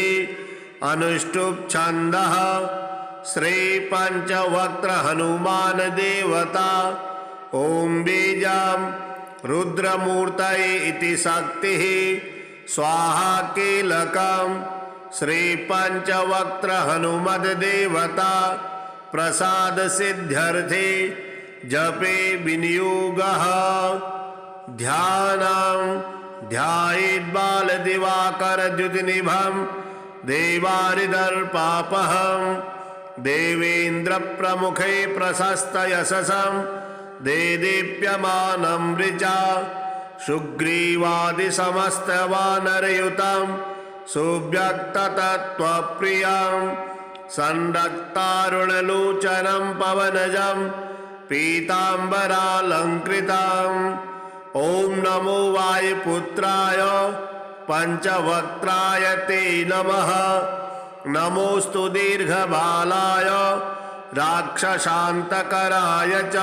Speaker 1: अनुष्टुप् छन्दः। श्री पंचवक्त्र हनुमान देवता ओम बीजं रुद्रमूर्तये इति शक्तिः स्वाहा कीलकम्। श्री पंचवक्त्र हनुमद देवता प्रसाद सिद्ध्यर्थे जपे विनियोगः। ध्यानं ध्यायेत् बाल दिवाकर द्युतिनिभं देवारिदर्पापहं देवेन्द्र प्रमुखे प्रशस्त यशसं देदीप्यमानं ऋचा सुग्रीवादि समस्त वानरयुतं सुव्यक्ततत्त्वप्रियं संरक्तारुणलोचनं पवनजं पीताम्बरालंकृतम्। ओम नमो वायुपुत्राय पंचवक्त्राय ते नमः। नमोस्तु दीर्घबालाय राक्षसान्तकराय च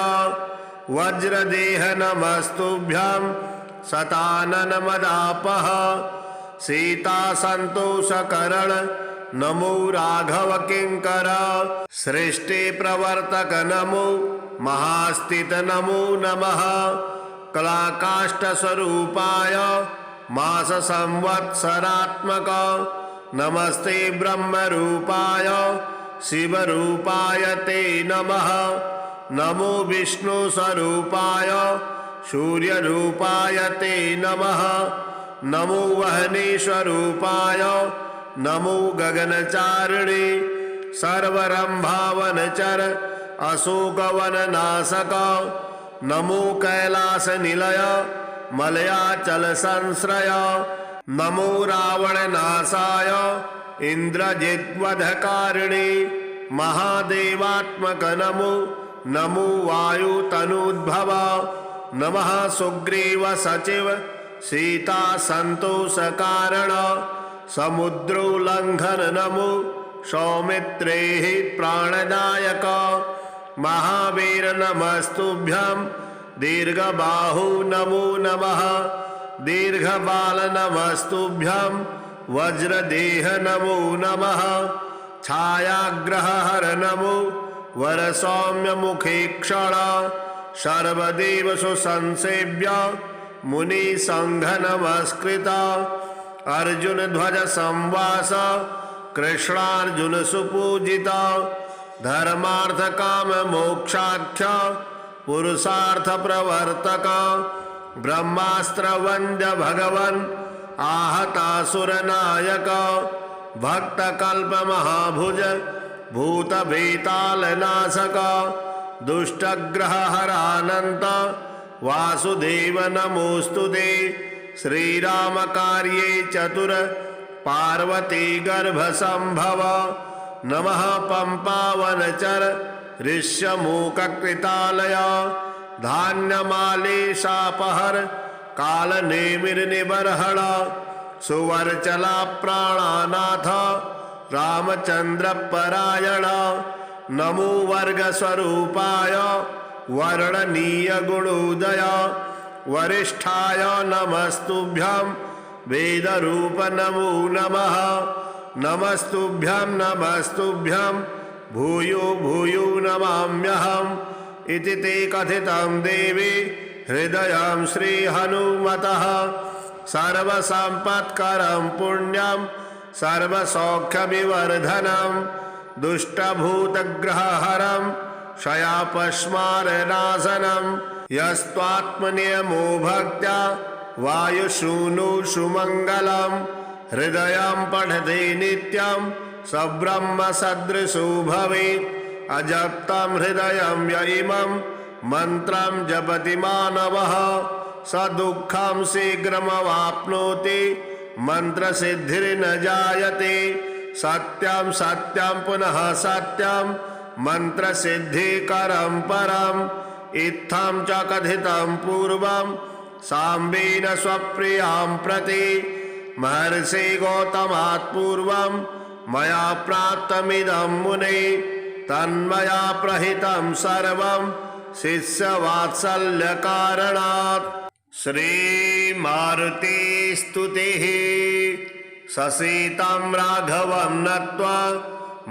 Speaker 1: वज्रदेह नमस्तुभ्यं शताननमदापः सीतासन्तोषकरण नमो राघव किंकर। सृष्टि प्रवर्तक नमो महास्थित नमो नमः। कलाकाष्ठ स्वरूपाय मास संवत्सरात्मक नमस्ते ब्रह्म रूपाय शिव रूपाय ते नमः। नमो विष्णु स्वरूपाय सूर्य रूपाय ते नमः। नमो वहने स्वरूपाय नमो गगनचारिणे सर्वरंभावनचर अशोकवननाशक नमो कैलास निलय मलयाचल संश्रय नमो रावण नाशाय इंद्रजिद्वधकारिणे महादेवात्मक नमो नमो वायु तनूद्भव नमः सुग्रीव सचिव सीता संतोष कारण समुद्रोल्लंघन नमो सौमित्रे प्राणदायक महावीर नमस्तुभ्यं दीर्घबाहु नमो नमः। दीर्घबाल नमस्तुभ्यं वज्रदेह नमो नमः। छायाग्रहहर नमो वरसौम्य मुखे क्षण सर्वदेव सुसंसेव्य मुनि संघ नमस्कृत अर्जुन ध्वज संवास कृष्णार्जुन सुपूजिता धर्मार्थ काम मोक्षाख्य पुरुषार्थ प्रवर्तक ब्रह्मास्त्र वंद्य भगवन आहतासुर नायक भक्त कल्प महाभुज भूत भीताल नाशक दुष्टग्रह हरानंत वासुदेव नमोस्तुते श्रीराम कार्ये चतुर पार्वती गर्भ संभव नमः पंपावनचर ऋष्यमूक कृतालय धान्यमालेशापहर कालनेमिर्निबर्हण सुवर्चला प्राणानाथ रामचंद्र परायण नमो वर्ग स्वरूपाय वर्णनीय गुणोदय वरिष्ठाय नमस्तुभ्यं वेद रूप नमो नमः। नमस्तुभ्यं नमस्तुभ्यं भूयो भूयो नमाम्यहम् इति ते कथितं देवी हृदयं श्री हनुमतः सर्वसम्पत्करं पुण्यं सर्वसौख्यविवर्धनं दुष्टभूतग्रहहरं क्षयापस्मारनाशनं यस्त्वात्मनियमो भक्त्या वायुसूनो सुमङ्गलं हृदयं पठते नित्यं सब्रह्म सदृशो भवेत् अजप्तं हृदयं य इमं मन्त्रं जपति मानवः स दुःखं शीघ्रमवाप्नोति मन्त्रसिद्धिर्न जायते। सत्यं सत्यं पुनः सत्यं मन्त्रसिद्धिकरं परम् इत्थं च कथितं पूर्वं साम्बेन स्वप्रियां प्रति महर्षि गौतमात् पूर्वं मया प्राप्तमिदं मुने तन्मया प्रहितं सर्वं शिष्यवात्सल्यकारणात्। श्रीमारुतिस्तुतिः। ससीतं राघवं नत्वा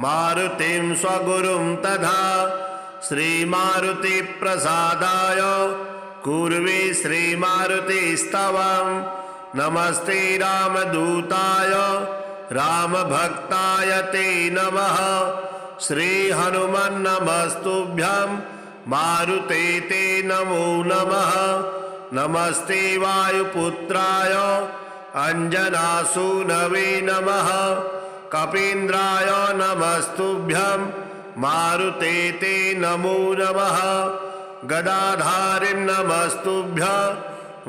Speaker 1: मारुतिं स्वगुरुं तथा श्रीमारुतिप्रसादाय कुर्वे श्रीमारुतिस्तवम्। नमस्ते रामदूताय रामभक्ताय ते नमः। श्रीहनुमन्नमस्तुभ्यं मारुते ते नमो नमः। नमस्ते वायुपुत्राय अंजनासूनवे नमः। कपीन्द्राय नमस्तुभ्यं मारुते ते नमो नमः। गदाधारिं नमस्तुभ्यं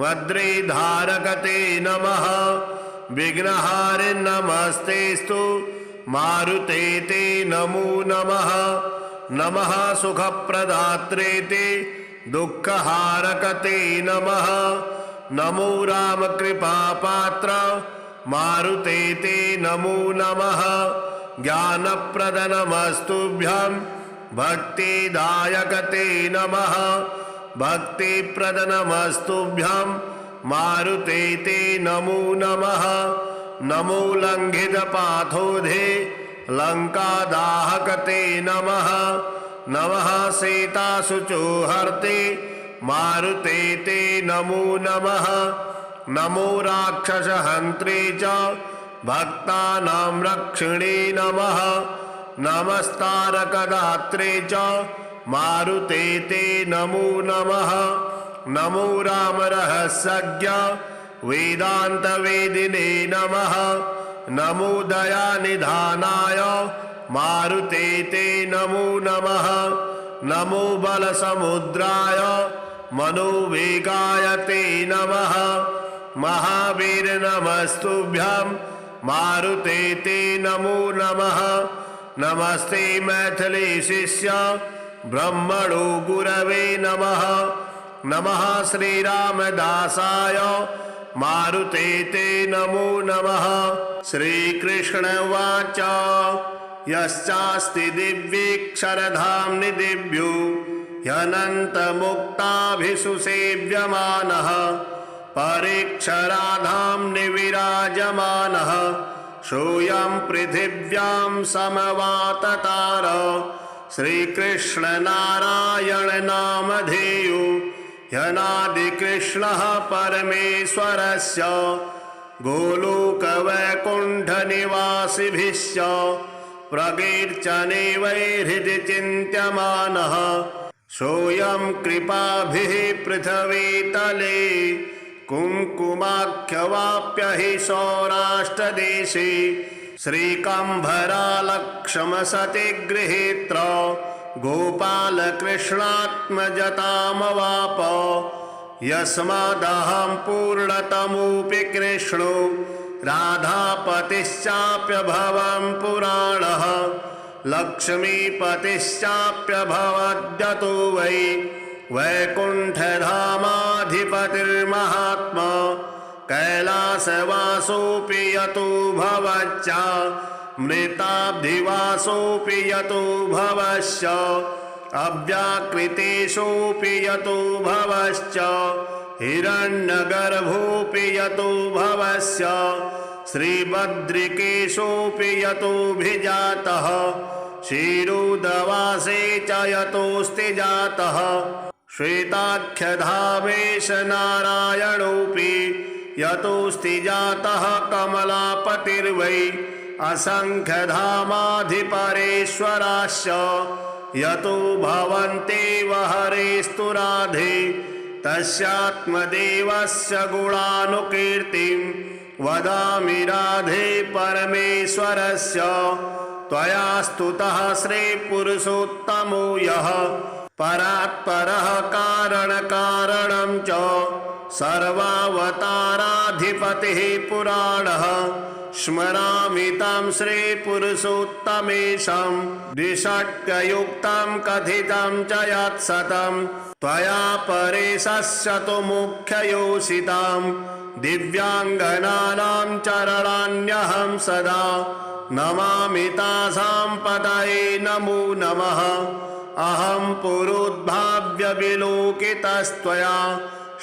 Speaker 1: वज्रधारकते नमः। विघ्नहारिं नमस्तेस्तु मारुते ते नमो नमः। नमः सुखप्रदात्रे ते दुःखहारकते नमः। नमो रामकृपापात्र मारुते ते नमो नमः। ज्ञानप्रद नमस्तुभ्यं भक्तिदायकते नमः। भक्तिप्रद नमस्तुभ्यं मारुते ते नमो नमः। नमो लङ्घितपाथोधे लङ्कादाहकते नमः। नमः सीताशुचोहर्ते मारुते ते नमो नमः। नमो राक्षसहन्त्रे च भक्तानां रक्षिणे नमः। नमस्तारकदात्रे च मारुते ते नमो नमः। नमो रामरहस्यज्ञ वेदान्तवेदिने नमः। नमो दयानिधानाय मारुते ते नमो नमः। नमो बलसमुद्राय मनोवेगाय ते नमः। महावीर नमस्तुभ्यं मारुते ते नमो नमः। नमस्ते मैथिली शिष्य ब्रह्मणो गुरवे नमः। नमः श्रीरामदासाय मारुते ते नमो नमः। श्रीकृष्ण उवाच यश्चास्ति दिव्येक्षरधाम्नि दिव्यो ह्यनन्तमुक्ताभिषु सेव्यमानः परेक्षराधाम्नि विराजमानः सोऽयं पृथिव्यां समवाततार श्रीकृष्णनारायण नामधेयो ह्यनादिकृष्णः परमेश्वरस्य गोलोकवैकुण्ठनिवासिभिश्च प्रकीर्तने वै हृदि चिन्त्यमानः सोऽयं कृपाभिः पृथिवीतले कुङ्कुमाख्यवाप्य हि सौराष्ट्रदेशे श्रीकम्भरालक्ष्मसति गृहीत्र गोपालकृष्णात्मजतामवाप यस्मादहं पूर्णतमोऽपि कृष्णो राधापतिश्चाप्यभवं पुराणः लक्ष्मीपतिश्चाप्यभवद्यतो वै वैकुण्ठधामाधिपतिर्महात्मा कैलासवासोऽपि यतो भवच्च मृताब्धिवासोऽपि यतो भवश्च अव्याकृतेषोऽपि यतो भवश्च हिरण्यगर्भोऽपि यतो भवस्य श्रीबद्रिकेशोऽपि यतोऽभिजातः क्षीरोदवासे च यतोऽस्ति जातः श्वेताख्यधामेश नारायणोऽपि यतोऽस्ति जातः कमलापतिर्वै असंख्यधामाधिपरेश्वराश्च यतो भवन्तेव हरेस्तु राधे तस्यात्मदेवस्य गुणानुकीर्तिं वदामि राधे परमेश्वरस्य त्वया स्तुतः श्रीपुरुषोत्तमो यः परात्परः कारणकारणं च सर्वावताराधिपतिः पुराणः स्मरामि तं श्रीपुरुषोत्तमेशं द्विषट्कयुक्तं कथितं च यत्सतं त्वया परेशस्य तु मुख्ययोषितां दिव्याङ्गनानां चरणान्यहं सदा नमामि तासां पतये नमो नमः। अहं पुरोद्भाव्य विलोकितस्त्वया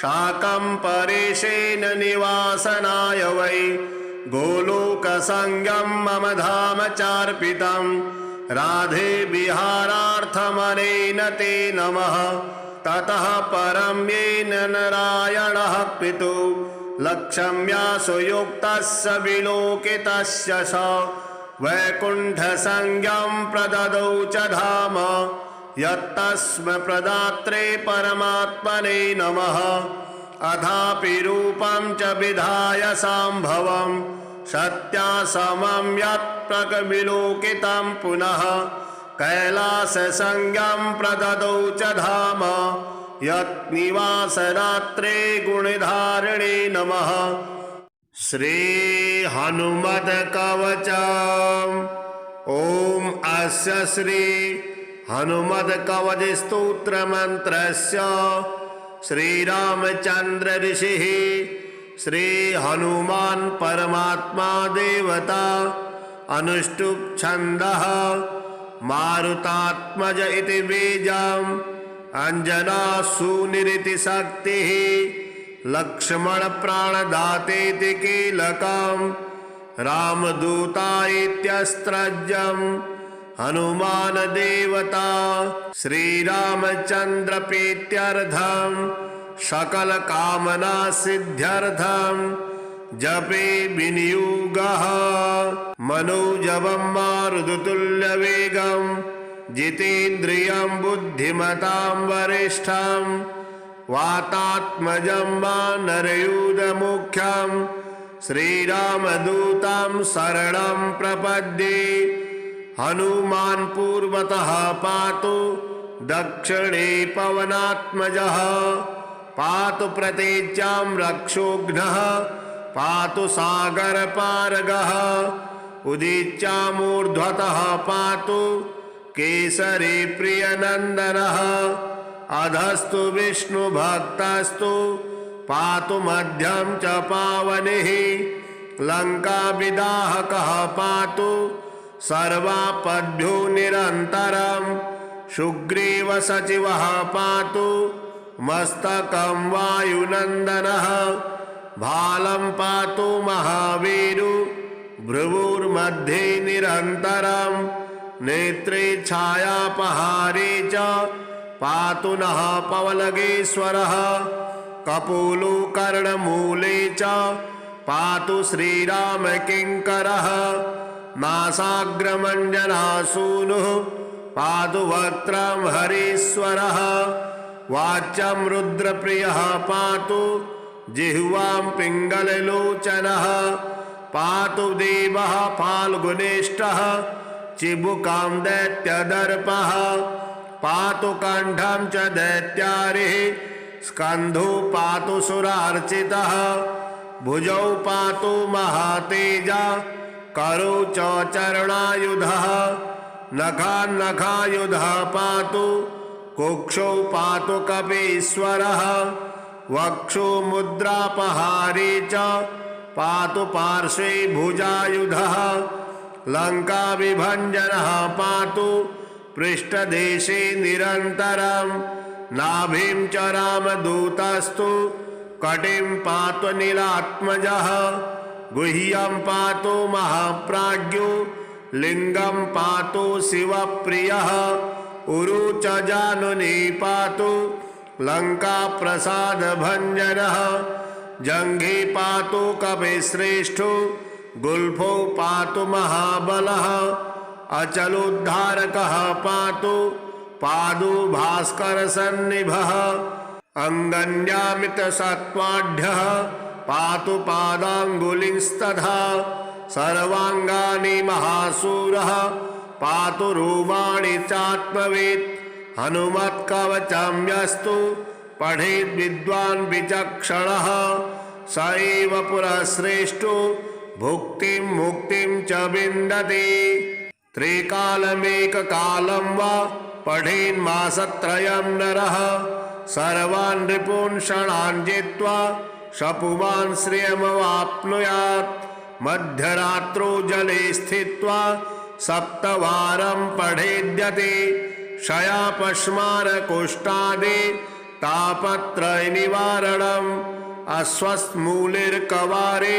Speaker 1: शाकं परेशेन निवासनाय वै गोलोकसंज्ञं मम धाम चार्पितं राधे विहारार्थमनेन ते नमः। ततः परं येन नारायणः पितुः लक्ष्म्या सुयुक्तस्य विलोकितस्य स वैकुण्ठसंज्ञं प्रददौ च धाम यत्तस्मै प्रदात्रे परमात्मने नमः। अथापि रूपं च विधाय सम्भवं सत्यासमं यत्प्रकविलोकितं पुनः कैलाससंज्ञं प्रददौ च धाम यत्निवासरात्रे गुणधारिणे नमः। श्री हनुमत्कवचम्। ॐ अस्य श्री हनुमत्कवच स्तोत्र मंत्रस्य श्रीरामचंद्र ऋषिः श्री हनुमान् परमात्मा देवता अनुष्टुप् छन्दः मारुतात्मज इति बीजम् अंजना सूनिरिति शक्तिः लक्ष्मण प्राणदातेति कीलकम् रामदूता इत्यस्त्रज्यम् हनुमान देवता श्रीरामचंद्र प्रीत्यर्थं सकल कामना सिद्ध्यर्थं जपे विनियोगः मनोजवं मारुततुल्य वेगं जितेन्द्रियं बुद्धिमतां वरिष्ठं वातात्मजं वानरयूथमुख्यं श्रीरामदूतं शरणं प्रपद्ये। हनुमान् पूर्वतः पातु दक्षिणे पवनात्मजः पातु प्रतीच्यां रक्षोघ्नः पातु सागरपारगः उदीच्यामूर्ध्वतः पातु केसरी प्रियनन्दनः अधस्तु विष्णुभक्तस्तु पातु मध्यं च पावनिः लङ्काविदाहकः पातु सर्वापद्भ्यो निरन्तरं सुग्रीव सचिवः पातु मस्तकं वायुनन्दनः भालं पातु महावीरु भ्रुवुर्मध्ये निरन्तरं नेत्रे छायापहारे च पातु नः पवलगेश्वरः कपोलो कर्णमूले च पातु श्रीरामकिङ्करः नासाग्रमञ्जनासूनुः पातु वक्त्रं हरीश्वरः वाच्यं रुद्रप्रियः पातु जिह्वां पिङ्गललोचनः पातु देवः फाल्गुनिष्ठः चिबुकां दैत्यदर्पः पातु कण्ठं च दैत्यारिः स्कन्धो पातु सुरार्चितः भुजौ पातु महातेजा करौ च चरणायुधः नखान्नखायुधः पातु कुक्षौ पातु कपीश्वरः वक्षो मुद्रापहारे च पातु पार्श्वे भुजायुधः लङ्काविभञ्जनः पातु पृष्ठदेशे निरन्तरं नाभिं च रामदूतस्तु कटिं पातु नीलात्मजः गुह्यं पातु महाप्राज्ञो लिंगं पातु शिवप्रियः उरु च जानुनी पातु लंका प्रसाद भंजनः जंघे पातु कपिश्रेष्ठो गुल्फो पातु महाबलः अचलोद्धारकः पातु पादु भास्कर सन्निभः अंगन्यामित सत्वाढ्यः पातु पादाङ्गुलिंस्तथा सर्वाङ्गानि महासूरः पातु रूपाणि चात्मवेत् हनुमत्कवचं यस्तु पठेद् विद्वान् विचक्षणः स एव पुरःश्रेष्ठो भुक्तिं मुक्तिं च विन्दति त्रिकालमेककालं वा पठेन्मासत्रयं नरः सर्वान् रिपून् षणान् जित्वा शपुमान् श्रियमवाप्नुयात् मध्यरात्रौ जले स्थित्वा सप्तवारं पठेद्यते क्षयापश्मारकुष्ठादि तापत्रयनिवारणम् अस्वस्थमूलिर्कवारे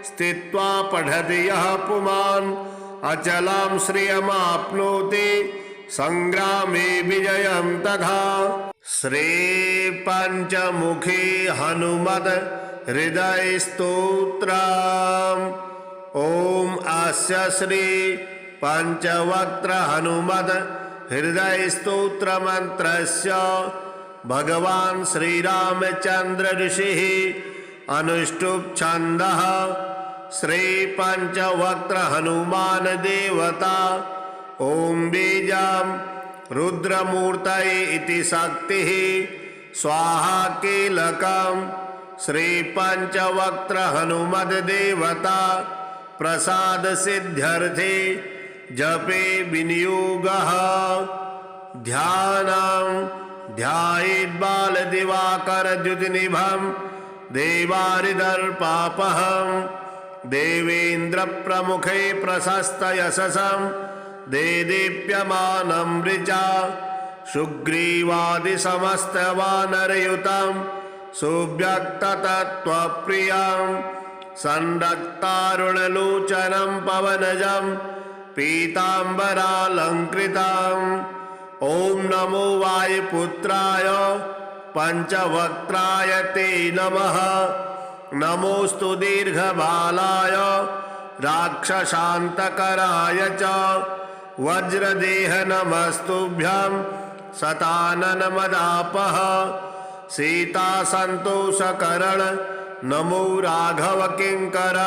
Speaker 1: स्थित्वा पठति यः पुमान् अचलां श्रियमाप्नोति संग्रामे विजयं तथा। श्री पंचमुखी हनुमत् हृदय स्तोत्रम्। ओम अस्य श्री पंचवक्त्र हनुमत् हृदय स्तोत्र मंत्रस्य भगवान श्री रामचंद्र ऋषिः अनुष्टुप् छन्दः श्री पंचवक्त्र हनुमान देवता ओम बीजं रुद्रमूर्तये इति शक्तिः स्वाहा कीलकं श्री पंचवक्त्र हनुमद् देवता प्रसाद सिद्ध्यर्थे जपे विनियोगः। ध्यानं ध्यायेत् बालदिवाकरद्युतिनिभं देवारिदर्पापहं देवेन्द्रप्रमुखे प्रशस्तयशसं देदीप्यमानं ऋचा सुग्रीवादिसमस्तवानरयुतं सुव्यक्ततत्त्वप्रियं संरक्तारुणलोचनं पवनजं पीताम्बरालङ्कृतम्। ओम नमो वायुपुत्राय पंचवक्त्राय ते नमः। नमोस्तु दीर्घबालाय राक्षसान्तकराय च वज्रदेह नमस्तुभ्यं शताननमदापः सीतासन्तोषकरण नमो राघव किंकर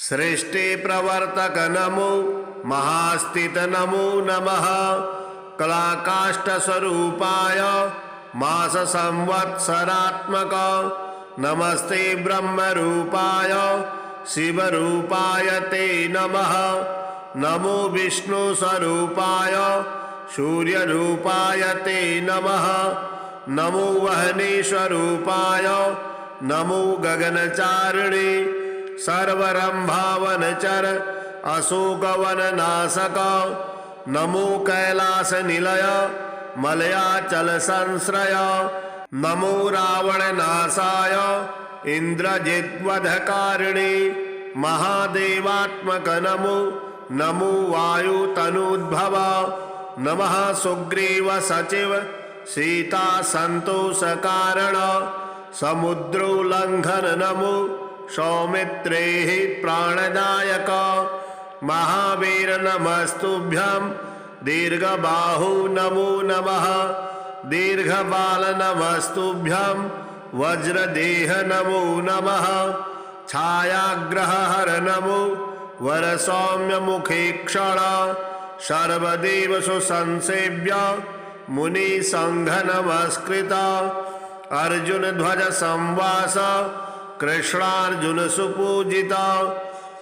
Speaker 1: सृष्टि प्रवर्तक नमो महास्थित नमो नमः कलाकाष्ठ स्वरूपाय मास संवत्सरात्मक नमस्ते ब्रह्म रूपाय शिव रूपाय ते नमः। नमो विष्णु स्वरूपाय सूर्य रूपाय ते नमः। नमो वहने स्वरूपाय नमो गगनचारिणे सर्वरंभावनचर अशोकवननाशक नमो कैलास निलय मलयाचल संश्रय नमो रावणनाशाय इंद्रजिद्वधकारिणे महादेवात्मक नमो नमो वायुतनूद्भव नमः सुग्रीव सचिव सीता संतोष कारण समुद्रोल्लंघन नमो सौमित्रेः प्राणदायक महावीर नमस्तुभ्यं दीर्घबाहु नमो नमः दीर्घबाल नमस्तुभ्यं वज्रदेह नमो नमः छायाग्रहहर नमो वरसौम्य मुखे क्षण सर्वदेव सुसंसेव्य मुनि संघ नमस्कृत अर्जुन ध्वज संवास कृष्णार्जुन सुपूजित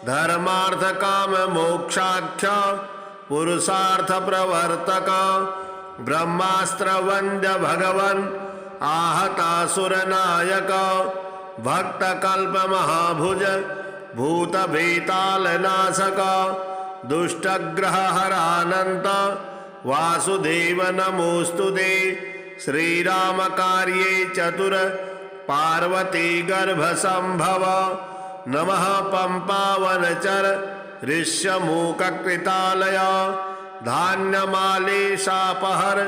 Speaker 1: धर्मार्थ काम मोक्षाख्य पुरुषार्थ प्रवर्तक ब्रह्मास्त्र वंद्य भगवन आहतासुर नायक भक्त कल्प महाभुज भूत भीताल नाशक दुष्टग्रह हरानंत वासुदेव नमोस्तुते श्रीराम कार्ये चतुर पार्वती गर्भ संभव नमः पंपावनचर ऋष्यमूक कृतालय धान्यमालेशापहर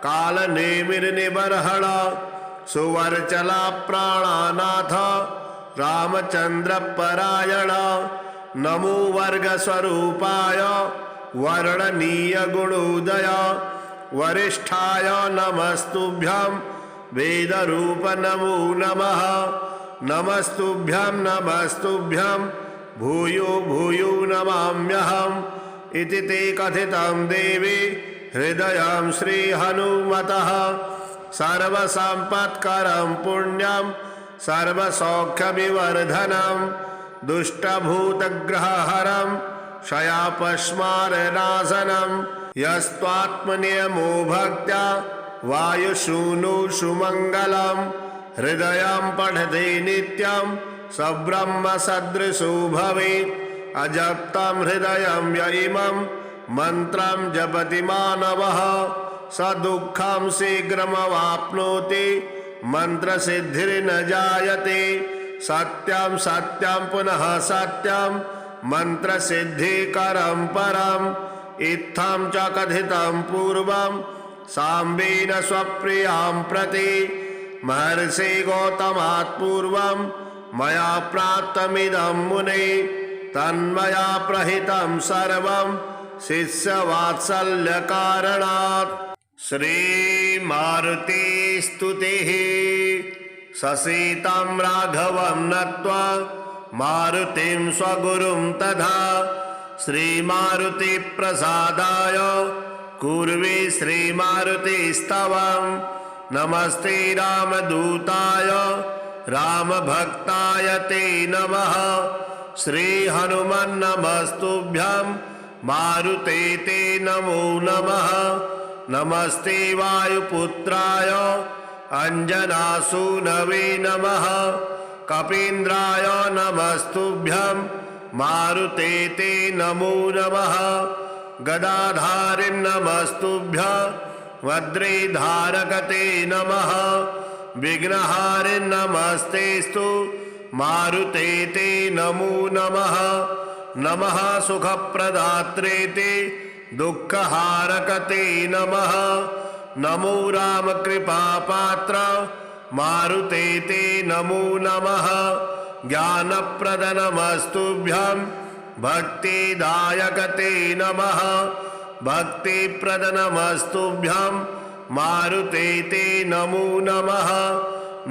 Speaker 1: काल नेमिर निबर्हण सुवर्चला प्राणानाथ रामचंद्र परायण नमो वर्ग स्वरूपाय वर्णनीय गुणोदय वरिष्ठाय नमस्तुभ्यं वेद रूप नमो नमः नमस्तुभ्यं नमस्तुभ्यं भूयो भूयो नमाम्यहम् इति ते कथितं देवी हृदयं श्रीहनुमतः सर्वसम्पत्करं पुण्यं सर्वसौख्यविवर्धनं दुष्टभूतग्रहहरं क्षयापस्मारनाशनं यस्त्वात्मनियमो भक्त्या वायुसूनुषु मङ्गलम् हृदयं पठति नित्यं सब्रह्मसदृशो भवेत् अजप्तं हृदयं य इमं मन्त्रं जपति मानवः स दुःखं शीघ्रमवाप्नोति मन्त्रसिद्धिर्न जायते सत्यं सत्यं पुनः सत्यं मन्त्रसिद्धिकरं परम् इत्थं च कथितं पूर्वं साम्बेन स्वप्रियां प्रति महर्षि गौतमात् पूर्वं मया प्राप्तमिदं मुने तन्मया प्रहितं सर्वं शिष्यवात्सल्यकारणात् श्रीमारुतिस्तुतिः ससीतं राघवं नत्वा मारुतिं स्वगुरुं तथा श्रीमारुतिप्रसादाय कुर्वे श्रीमारुतिस्तवम् नमस्ते रामदूताय रामभक्ताय ते नमः श्रीहनुमन्नमस्तुभ्यं मारुते ते नमो नमः नमस्ते वायुपुत्राय अंजनासूनवे नमः कपीन्द्राय नमस्तुभ्यं मारुते ते नमो नमः गदाधारिं नमस्तुभ्यं वज्रधारकते नमः विघ्नहारिं नमस्तेस्तु मारुते ते नमो नमः नमः सुखप्रदात्रे ते दुःखहारकते नमः नमो रामकृपापात्र मारुते ते नमो नमः ज्ञानप्रद नमस्तुभ्यं भक्तिदायकते नमः भक्तिप्रद नमस्तुभ्यं मारुते ते नमो नमः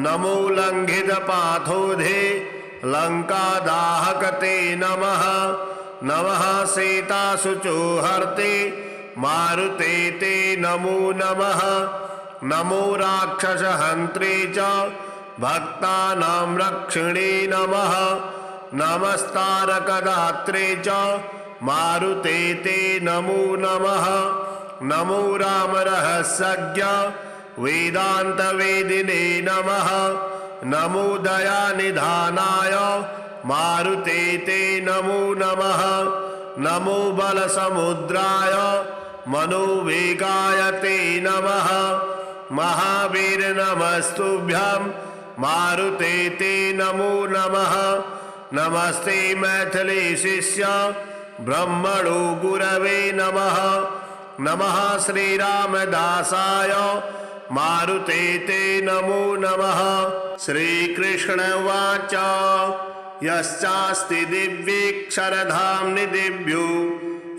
Speaker 1: नमो लङ्घितपाथोधे लङ्कादाहकते नमः नमः सीताशुचोहर्ते मारुते ते नमो नमः नमो राक्षसहन्त्रे च भक्तानां रक्षिणे नमः नमस्तारकदात्रे च मारुते ते नमो नमः नमो रामरहस्यज्ञ वेदान्तवेदिने नमः नमो दयानिधानाय मारुते ते नमो नमः नमो बलसमुद्राय मनोवेगाय ते नमः महावीर नमस्तुभ्यं मारुते ते नमो नमः नमस्ते मैथिली शिष्य ब्रह्मणो गुरवे नमः नमः श्रीरामदासाय मारुते ते नमो नमः श्रीकृष्ण उवाच यश्चास्ति दिव्येक्षरधाम्नि दिव्यो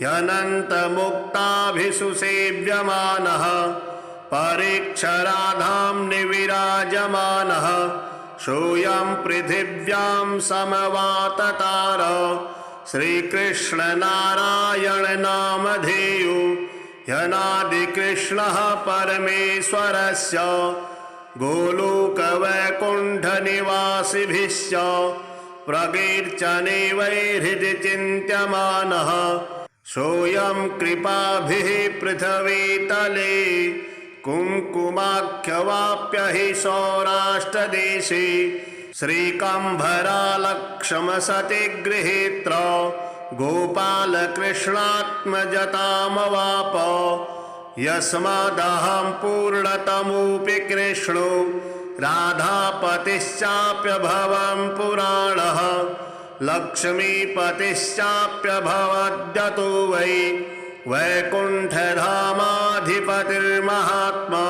Speaker 1: ह्यनन्तमुक्ताभिषु सेव्यमानः परेक्षराधाम्नि विराजमानः सोऽयं पृथिव्यां समवाततार श्रीकृष्णनारायण नामधेयो ह्यनादिकृष्णः परमेश्वरस्य गोलोकवैकुण्ठनिवासिभिश्च प्रकीर्तने वै हृदि चिन्त्यमानः सोऽयं कृपाभिः पृथिवीतले कुङ्कुमाख्यवाप्य हि सौराष्ट्रदेशे श्रीकम्भरालक्ष्मसति गृहीत्र गोपालकृष्णात्मजतामवाप यस्मादहं पूर्णतमोऽपि कृष्णो राधापतिश्चाप्यभवं पुराणः लक्ष्मीपतिश्चाप्यभवद्यतो वै वैकुण्ठधामाधिपतिर्महात्मा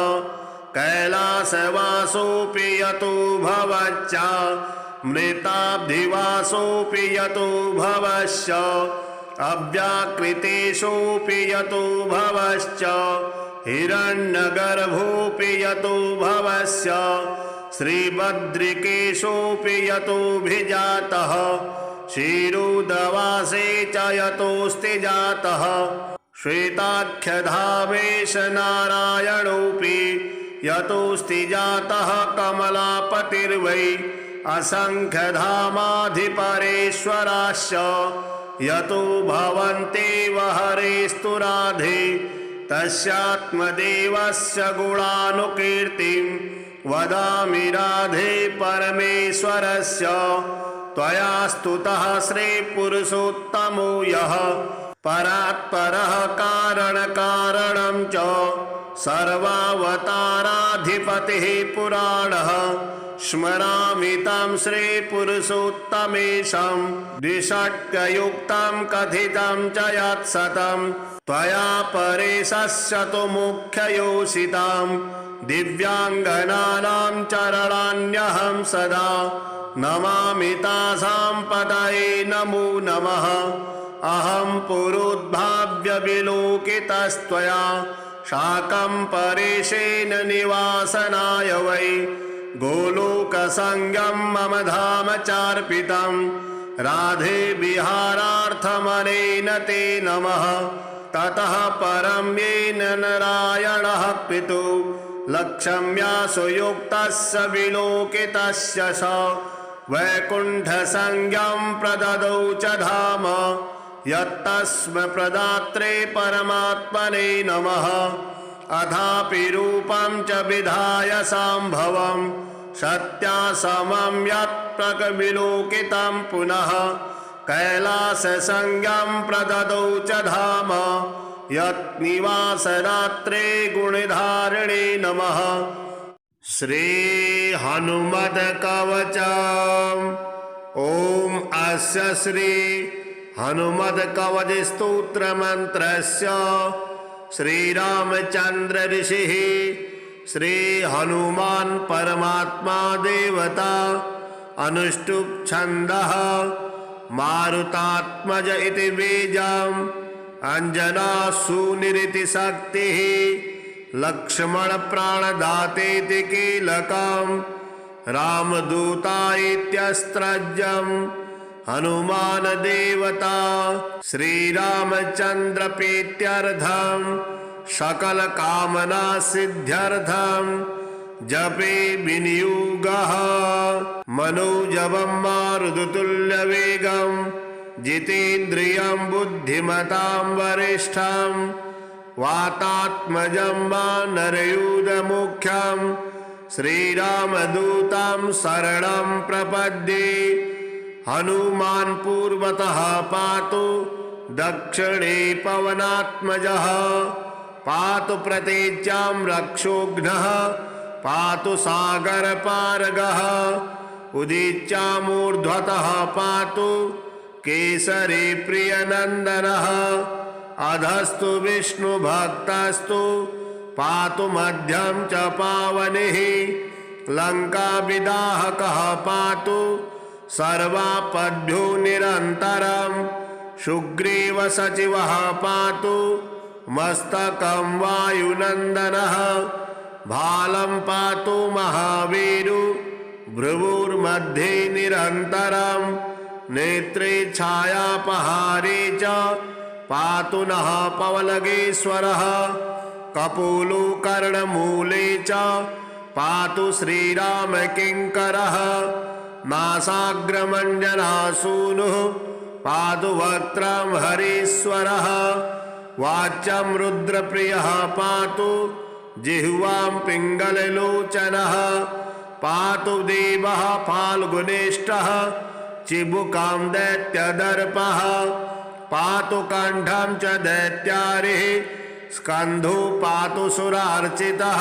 Speaker 1: कैलासवासोऽपि यतो भवच्च मृताब्धिवासोऽपि यतो भवश्च अव्याकृतेषोऽपि यतो भवश्च हिरण्यगर्भोऽपि यतो भवस्य श्रीबद्रिकेशोऽपि यतोऽभिजातः शिरोदवासे च यतोऽस्ति जातः श्वेताख्यधामेश नारायणोऽपि यतोऽस्ति जातः कमलापतिर्वै असंख्यधामाधिपरेश्वराश्च यतो भवन्त्येव हरेस्तु राधे तस्यात्मदेवस्य गुणानुकीर्तिं वदामि राधे परमेश्वरस्य त्वया स्तुतः श्रीपुरुषोत्तमो यः परात्परः कारणकारणं च सर्वावताराधिपतिः पुराणः स्मरामि तं श्रीपुरुषोत्तमेशं द्विषट्कयुक्तं कथितं च यत्सतं त्वया परेशस्य तु मुख्ययोषितां दिव्याङ्गनानां चरणान्यहं सदा नमामि तासां पतये नमो नमः अहं पुरोद्भाव्य विलोकितस्त्वया शाकं परेशेन निवासनाय वै गोलोकसंज्ञं मम धाम चार्पितं राधे विहारार्थमनेन ते नमः ततः परं येन नारायणः पितुः लक्ष्म्या सुयुक्तस्य विलोकितस्य स वैकुण्ठसंज्ञं प्रददौ च धाम यत्तस्मै प्रदात्रे परमात्मने नमः अथापि रूपं च विधाय सम्भवं सत्यासमं यत्प्रकविलोकितं पुनः कैलाससंज्ञं प्रददौ च धाम यत्निवासरात्रे गुणधारिणे नमः श्री हनुमत्कवचम् ॐ अस्य श्री हनुमत्कवच स्तोत्र मंत्रस्य श्रीरामचंद्र ऋषिः श्री हनुमान् परमात्मा देवता अनुष्टुप् छन्दः मारुतात्मज इति बीजम् अंजना सूनिरिति शक्तिः लक्ष्मण प्राणदातेति कीलकम् रामदूता इत्यस्त्रज्यम् हनुमान देवता श्रीरामचंद्र प्रीत्यर्थं सकल कामना सिद्ध्यर्थं जपे विनियोगः मनोजवं मारुततुल्य वेगं जितेन्द्रियं बुद्धिमतां वरिष्ठं वातात्मजं वानरयूथमुख्यं श्रीरामदूतं शरणं प्रपद्ये हनुमान् पूर्वतः पातु दक्षिणे पवनात्मजः पातु प्रतीच्यां रक्षोघ्नः पातु सागरपारगः उदीच्यामूर्ध्वतः पातु केसरी प्रियनन्दनः अधस्तु विष्णुभक्तस्तु पातु मध्यं च पावनिः लङ्काविदाहकः पातु सर्वापद्भ्यो निरन्तरं सुग्रीव सचिवः पातु मस्तकं वायुनन्दनः भालं पातु महावीरु भ्रुवुर्मध्ये निरन्तरं नेत्रे छायापहारे च पातु नः पवलगेश्वरः कपोलो कर्णमूले च पातु श्रीरामकिङ्करः नासाग्रमञ्जनासूनुः पातु वक्त्रं हरीश्वरः वाच्यं रुद्रप्रियः पातु जिह्वां पिङ्गललोचनः पातु देवः फाल्गुनिष्ठः चिबुकां दैत्यदर्पः पातु कण्ठं च दैत्यारिः स्कन्धो पातु सुरार्चितः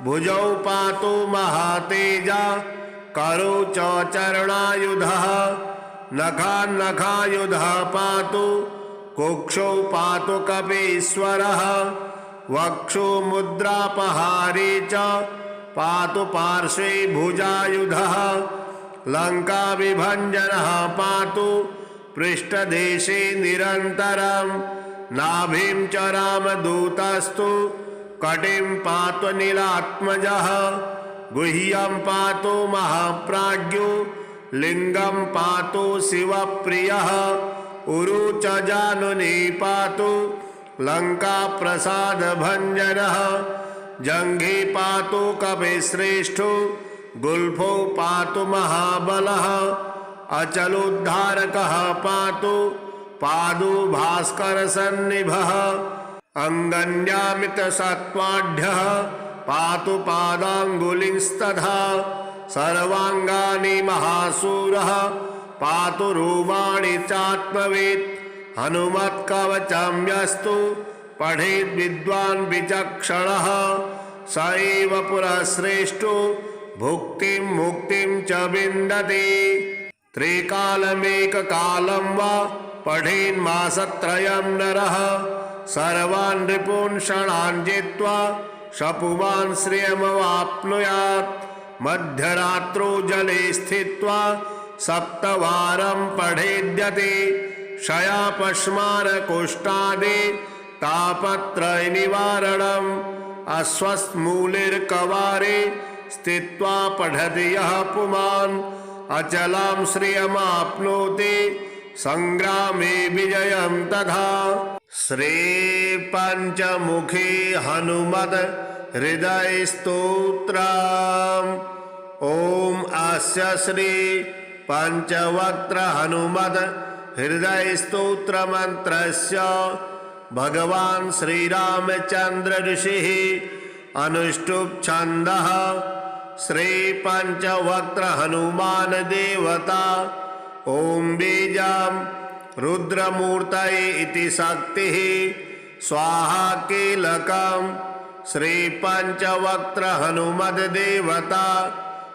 Speaker 1: भुजौ पातु महातेजा करौ च चरणायुधः नखान्नखायुधः पातु कुक्षौ पातु कपीश्वरः वक्षो मुद्रापहारी च पातु पार्श्वे भुजायुधः लङ्काविभञ्जनः पातु पृष्ठदेशे निरन्तरं नाभिं च रामदूतस्तु कटिं पातु नीलात्मजः गुह्यं पातु महाप्राज्ञो लिंगं पातु शिवप्रियः उरु च जानुनी पातु लंका प्रसाद भंजनः जंघे पातु कपिश्रेष्ठो गुल्फो पातु महाबलः अचलोद्धारकः पातु पादु भास्कर सन्निभः अंगन्यामित सत्वाढ्यः पातु पादांगुलिंस्तथा सर्वांगानि महासूरः पातु रूपाणि चात्मवेत् हनुमत्कवचं यस्तु पठेद् विद्वान् विचक्षणः स एव पुरश्रेष्ठो भुक्तिं मुक्तिं च विन्दति त्रिकालमेककालं वा पठेन्मासत्रयं नरः सर्वान् रिपून् षणान् जित्वा शपुमान् श्रियमवाप्नुयात् मध्यरात्रौ जले स्थित्वा सप्तवारं पठेद्यते क्षयापश्मारकुष्ठादि तापत्रय निवारणम् अस्वस्थमूलिर्कवारे स्थित्वा पठति यः पुमान् अचलां श्रियमाप्नोति संग्रामे विजयं तथा। श्री पंचमुखी हनुमत हृदय स्तोत्रम्। ओम अस्य श्री पंचवक्त्र हनुमत हृदय स्तोत्र मंत्रस्य भगवान श्री रामचंद्र ऋषिः अनुष्टुप छंदः श्री पंचवक्त्र हनुमान देवता ओम बीजं रुद्रमूर्तये इति शक्तिः स्वाहा कीलकम् श्री पंचवक्त्र हनुमद देवता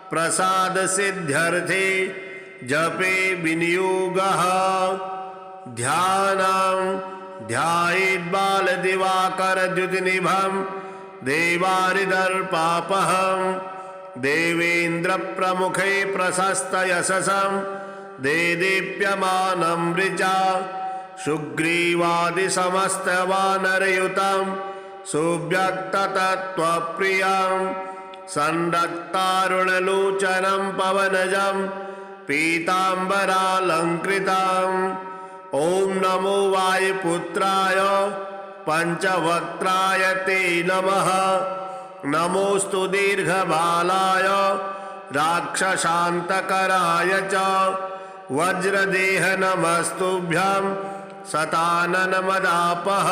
Speaker 1: प्रसाद सिद्ध्यर्थे जपे विनियोगः ध्यानं ध्यायेत् बाल दिवाकर द्युतिनिभं देवारिदर्पापहं देवेन्द्र प्रमुखे प्रशस्त यशसं देदीप्यमानं ऋचा सुग्रीवादि समस्त वानरयुतं सुव्यक्ततत्त्वप्रियं संरक्तारुणलोचनं पवनजं पीताम्बरालंकृतम् ओम नमो वायुपुत्राय पंचवक्त्राय ते नमः नमोस्तु दीर्घबालाय राक्षसान्तकराय च वज्रदेह नमस्तुभ्यं शतानन मदापः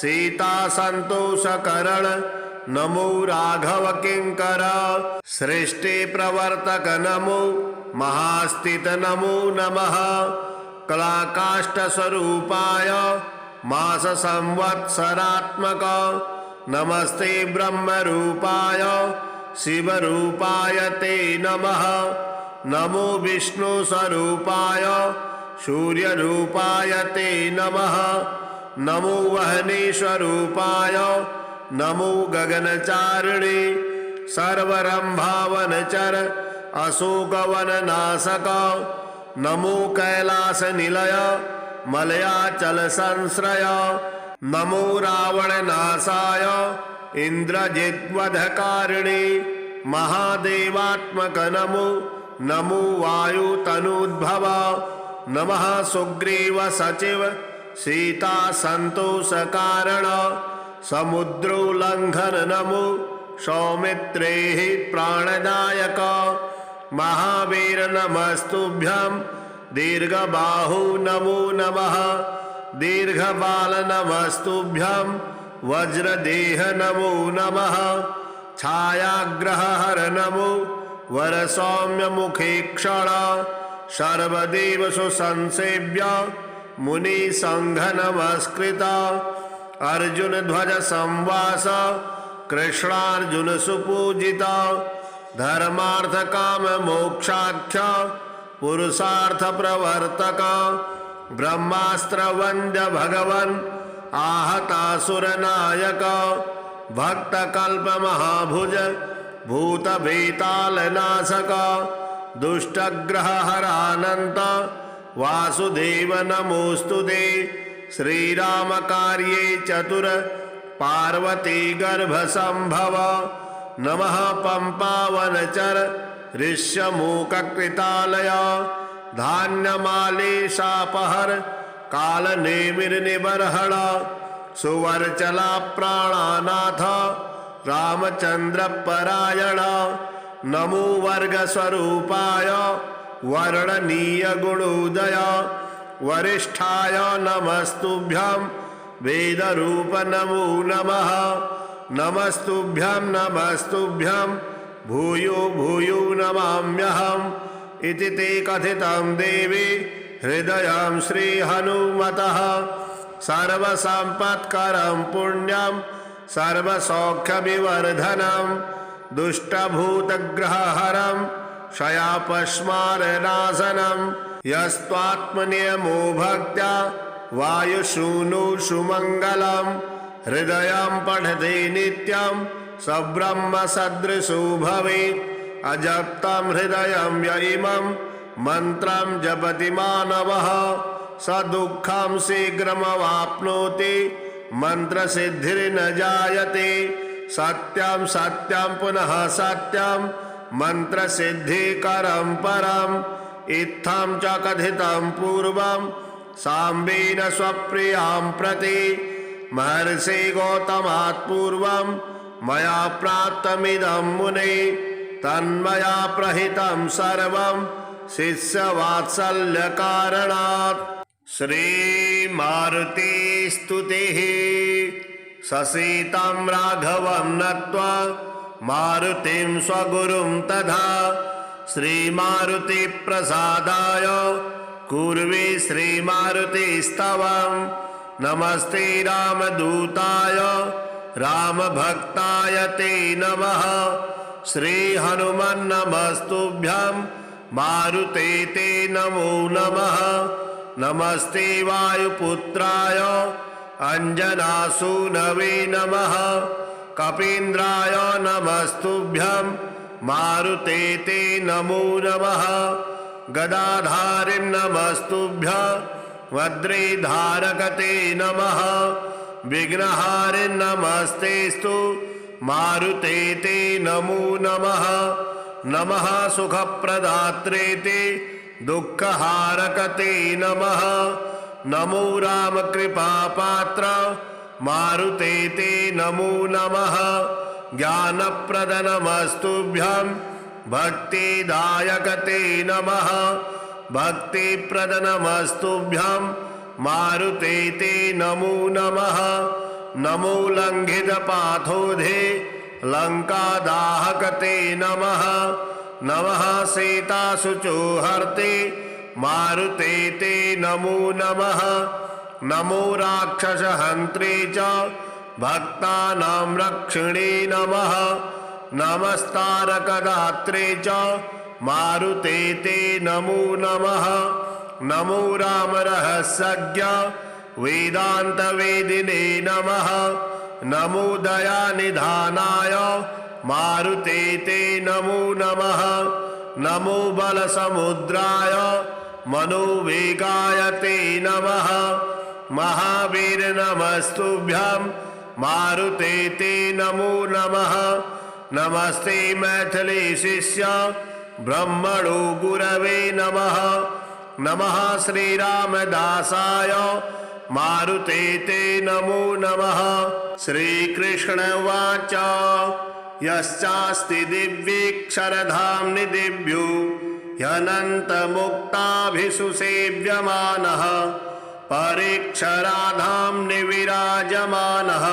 Speaker 1: सीतासन्तोषकरण नमो राघव किंकर सृष्टि प्रवर्तक नमो महास्थित नमो नमः कलाकाष्ठ स्वरूपाय मास संवत्सरात्मक नमस्ते ब्रह्म रूपाय शिव रूपाय ते नमः नमो विष्णु स्वरूपाय सूर्य रूपाय ते नमः नमो वहने स्वरूपाय नमो गगनचारिणे सर्वरंभावनचर अशोकवन नाशक नमो कैलास निलय मलयाचल संश्रय नमो रावण नाशाय इंद्रजिद्वधकारिणे महादेवात्मक नमो नमो वायु तनूद्भव नमः सुग्रीव सचिव सीता संतोष कारण समुद्रोल्लंघन नमो सौमित्रे प्राणदायक महावीर नमस्तुभ्यं दीर्घबाहु नमो नमः दीर्घबाल नमस्तुभ्यं वज्रदेह नमो नमः छायाग्रहहर नमो वरसौम्य मुखे क्षण सर्वदेव सुसंसेव्य मुनि संघ नमस्कृत अर्जुन ध्वज संवास कृष्णार्जुन सुपूजिता धर्मार्थ काम मोक्षाख्य पुरुषार्थ प्रवर्तक ब्रह्मास्त्र वंद्य भगवन आहतासुर नायक भक्त कल्प महाभुज भूत भीताल नाशक दुष्टग्रह हरानंत वासुदेव नमोस्तुते श्रीराम कार्ये चतुर पार्वती गर्भ संभव नमः पंपावनचर ऋष्यमूककृतालय धान्यमालेशापहर कालनेमिर्निबर्हण सुवर्चला प्राणानाथ रामचंद्र परायण नमो वर्गस्वरूपाय वर्णनीय गुणोदय वरिष्ठाय नमस्तुभ्यं वेदरूप नमो नमः नमस्तुभ्यं नमस्तुभ्यं भूयो भूयो नमाम्यहम् इति ते कथितं देवी हृदयं श्रीहनुमतः सर्वसम्पत्करं पुण्यं सर्वसौख्यविवर्धनं दुष्टभूतग्रहहरं क्षयापस्मारनाशनं यस्त्वात्मनियमो भक्त्या वायुसूनुषु मङ्गलम् हृदयं पठति नित्यं सब्रह्मसदृशो भवेत् अजप्तं हृदयं य इमं मन्त्रं जपति मानवः स दुःखं शीघ्रमवाप्नोति मन्त्रसिद्धिर्न जायते सत्यं सत्यं पुनः सत्यं मन्त्रसिद्धिकरं परम् इत्थं च कथितं पूर्वं साम्बेन स्वप्रियां प्रति महर्षि गौतमात् पूर्वं मया प्राप्तमिदं मुने तन्मया प्रहितं सर्वं शिष्यवात्सल्यकारणात् श्रीमारुतिस्तुतिः ससीतं राघवं नत्वा मारुतिं स्वगुरुं तथा श्रीमारुतिप्रसादाय कुर्वे श्रीमारुतिस्तवम् नमस्ते रामदूताय रामभक्ताय ते नमः श्रीहनुमन्नमस्तुभ्यं मारुते ते नमो नमः नमस्ते वायुपुत्राय अंजनासूनवे नमः कपीन्द्राय नमस्तुभ्यं मारुते ते नमो नमः गदाधारिं नमस्तुभ्यं वज्रधारकते नमः विघ्नहारिं नमस्तेस्तु मारुते ते नमो नमः नमः सुखप्रदात्रे ते दुःखहारकते नमः नमो रामकृपापात्र मारुते ते नमो नमः ज्ञानप्रद नमस्तुभ्यं भक्तिदायकते नमः भक्तिप्रद नमस्तुभ्यं मारुते ते नमो नमः नमो लङ्घितपाथोधे लङ्कादाहकते नमः नमः सीताशुचोहर्ते मारुते ते नमो नमः नमो राक्षसहन्त्रे च भक्तानां रक्षिणे नमः नमस्तारकदात्रे च मारुते ते नमो नमः नमो रामरहस्यज्ञ वेदान्तवेदिने नमः नमो दयानिधानाय मारुते ते नमो नमः नमो बलसमुद्राय मनोवेगाय ते नमः महावीर नमस्तुभ्यं मारुते ते नमो नमः नमस्ते मैथिली शिष्य ब्रह्मणो गुरवे नमः नमः श्रीरामदासाय मारुते ते नमो नमः श्रीकृष्ण उवाच यश्चास्ति दिव्येक्षरधाम्नि दिव्यो ह्यनन्तमुक्ताभिषु सेव्यमानः परेक्षराधाम्नि विराजमानः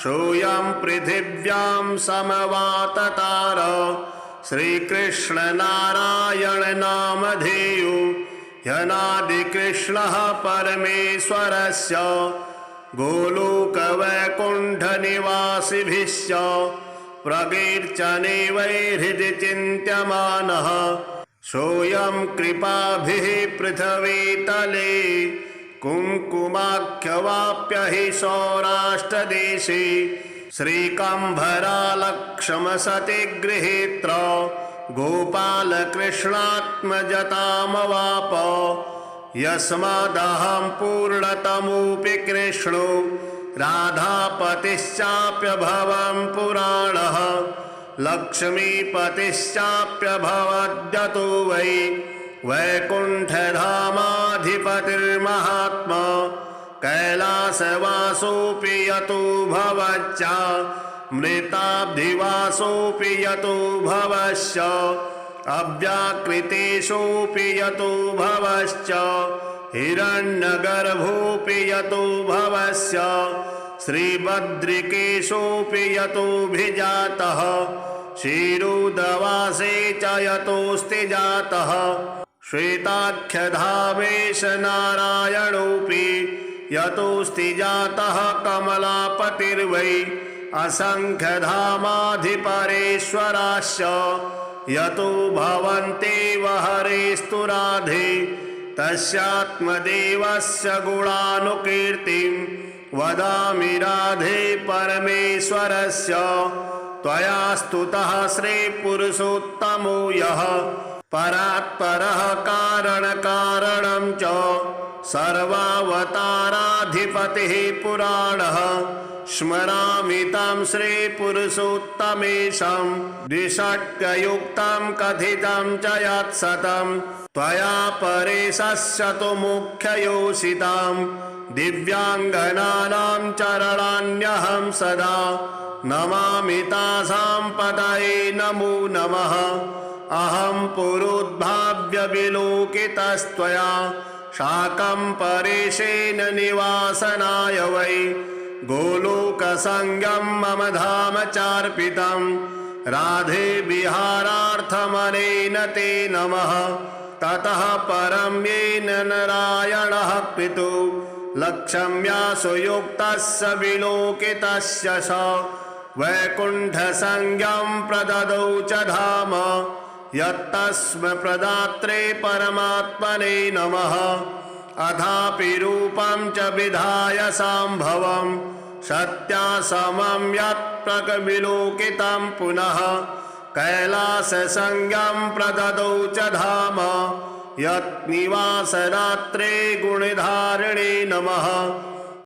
Speaker 1: सोऽयं पृथिव्यां समवाततार श्रीकृष्णनारायण नामधेयो ह्यनादिकृष्णः परमेश्वरस्य गोलोकवैकुण्ठनिवासिभिश्च प्रकीर्तने वै हृदि चिन्त्यमानः सोऽयं कृपाभिः पृथिवीतले कुङ्कुमाख्यवाप्य हि सौराष्ट्रदेशे श्रीकम्भरालक्ष्मसति गृहीत्र गोपालकृष्णात्मजतामवाप यस्मादहं पूर्णतमोऽपि कृष्णो राधापतिश्चाप्यभवं पुराणः लक्ष्मीपतिश्चाप्यभवद्यतो वै वैकुण्ठधामाधिपतिर्महात्मा कैलासवासोऽपि यतो भवच्च मृताब्धिवासोऽपि यतो भवश्च अव्याकृतेषोऽपि यतो भवश्च हिरण्यगर्भोऽपि यतो भवस्य श्रीबद्रिकेशोऽपि यतोऽभिजातः क्षीरोदवासे च यतोऽस्ति जातः श्वेताख्यधामेश नारायणोऽपि यतोऽस्ति जातः कमलापतिर्वै असंख्यधामाधिपरेश्वराश्च यतो भवन्तेव हरेस्तु राधे तस्यात्मदेवस्य गुणानुकीर्तिं वदामि राधे परमेश्वरस्य त्वया स्तुतः श्रीपुरुषोत्तमो यः परात्परः कारणकारणं च सर्वावताराधिपतिः पुराणः स्मरामि तं श्रीपुरुषोत्तमेशं द्विषट्कयुक्तं कथितं च यत्सतं त्वया परेशस्य तु मुख्ययोषितां दिव्याङ्गनानां चरणान्यहं सदा नमामि तासां पतये नमो नमः अहं पुरोद्भाव्य विलोकितस्त्वया शाकं परेशेन निवासनाय वै गोलोकसंगं मम धाम चार्पितं राधे विहारार्थमनेन ते नमः ततः परं येन नारायणः पितुः लक्ष्म्या सुयुक्तस्य विलोकितस्य स वैकुण्ठसंज्ञं प्रददौ च धाम यत्तस्मै प्रदात्रे परमात्मने नमः अथापि रूपं च विधाय सम्भवं सत्यासमं यत्प्रकविलोकितं पुनः कैलाससंज्ञं प्रददौ च धाम यत्निवासरात्रे गुणधारिणे नमः।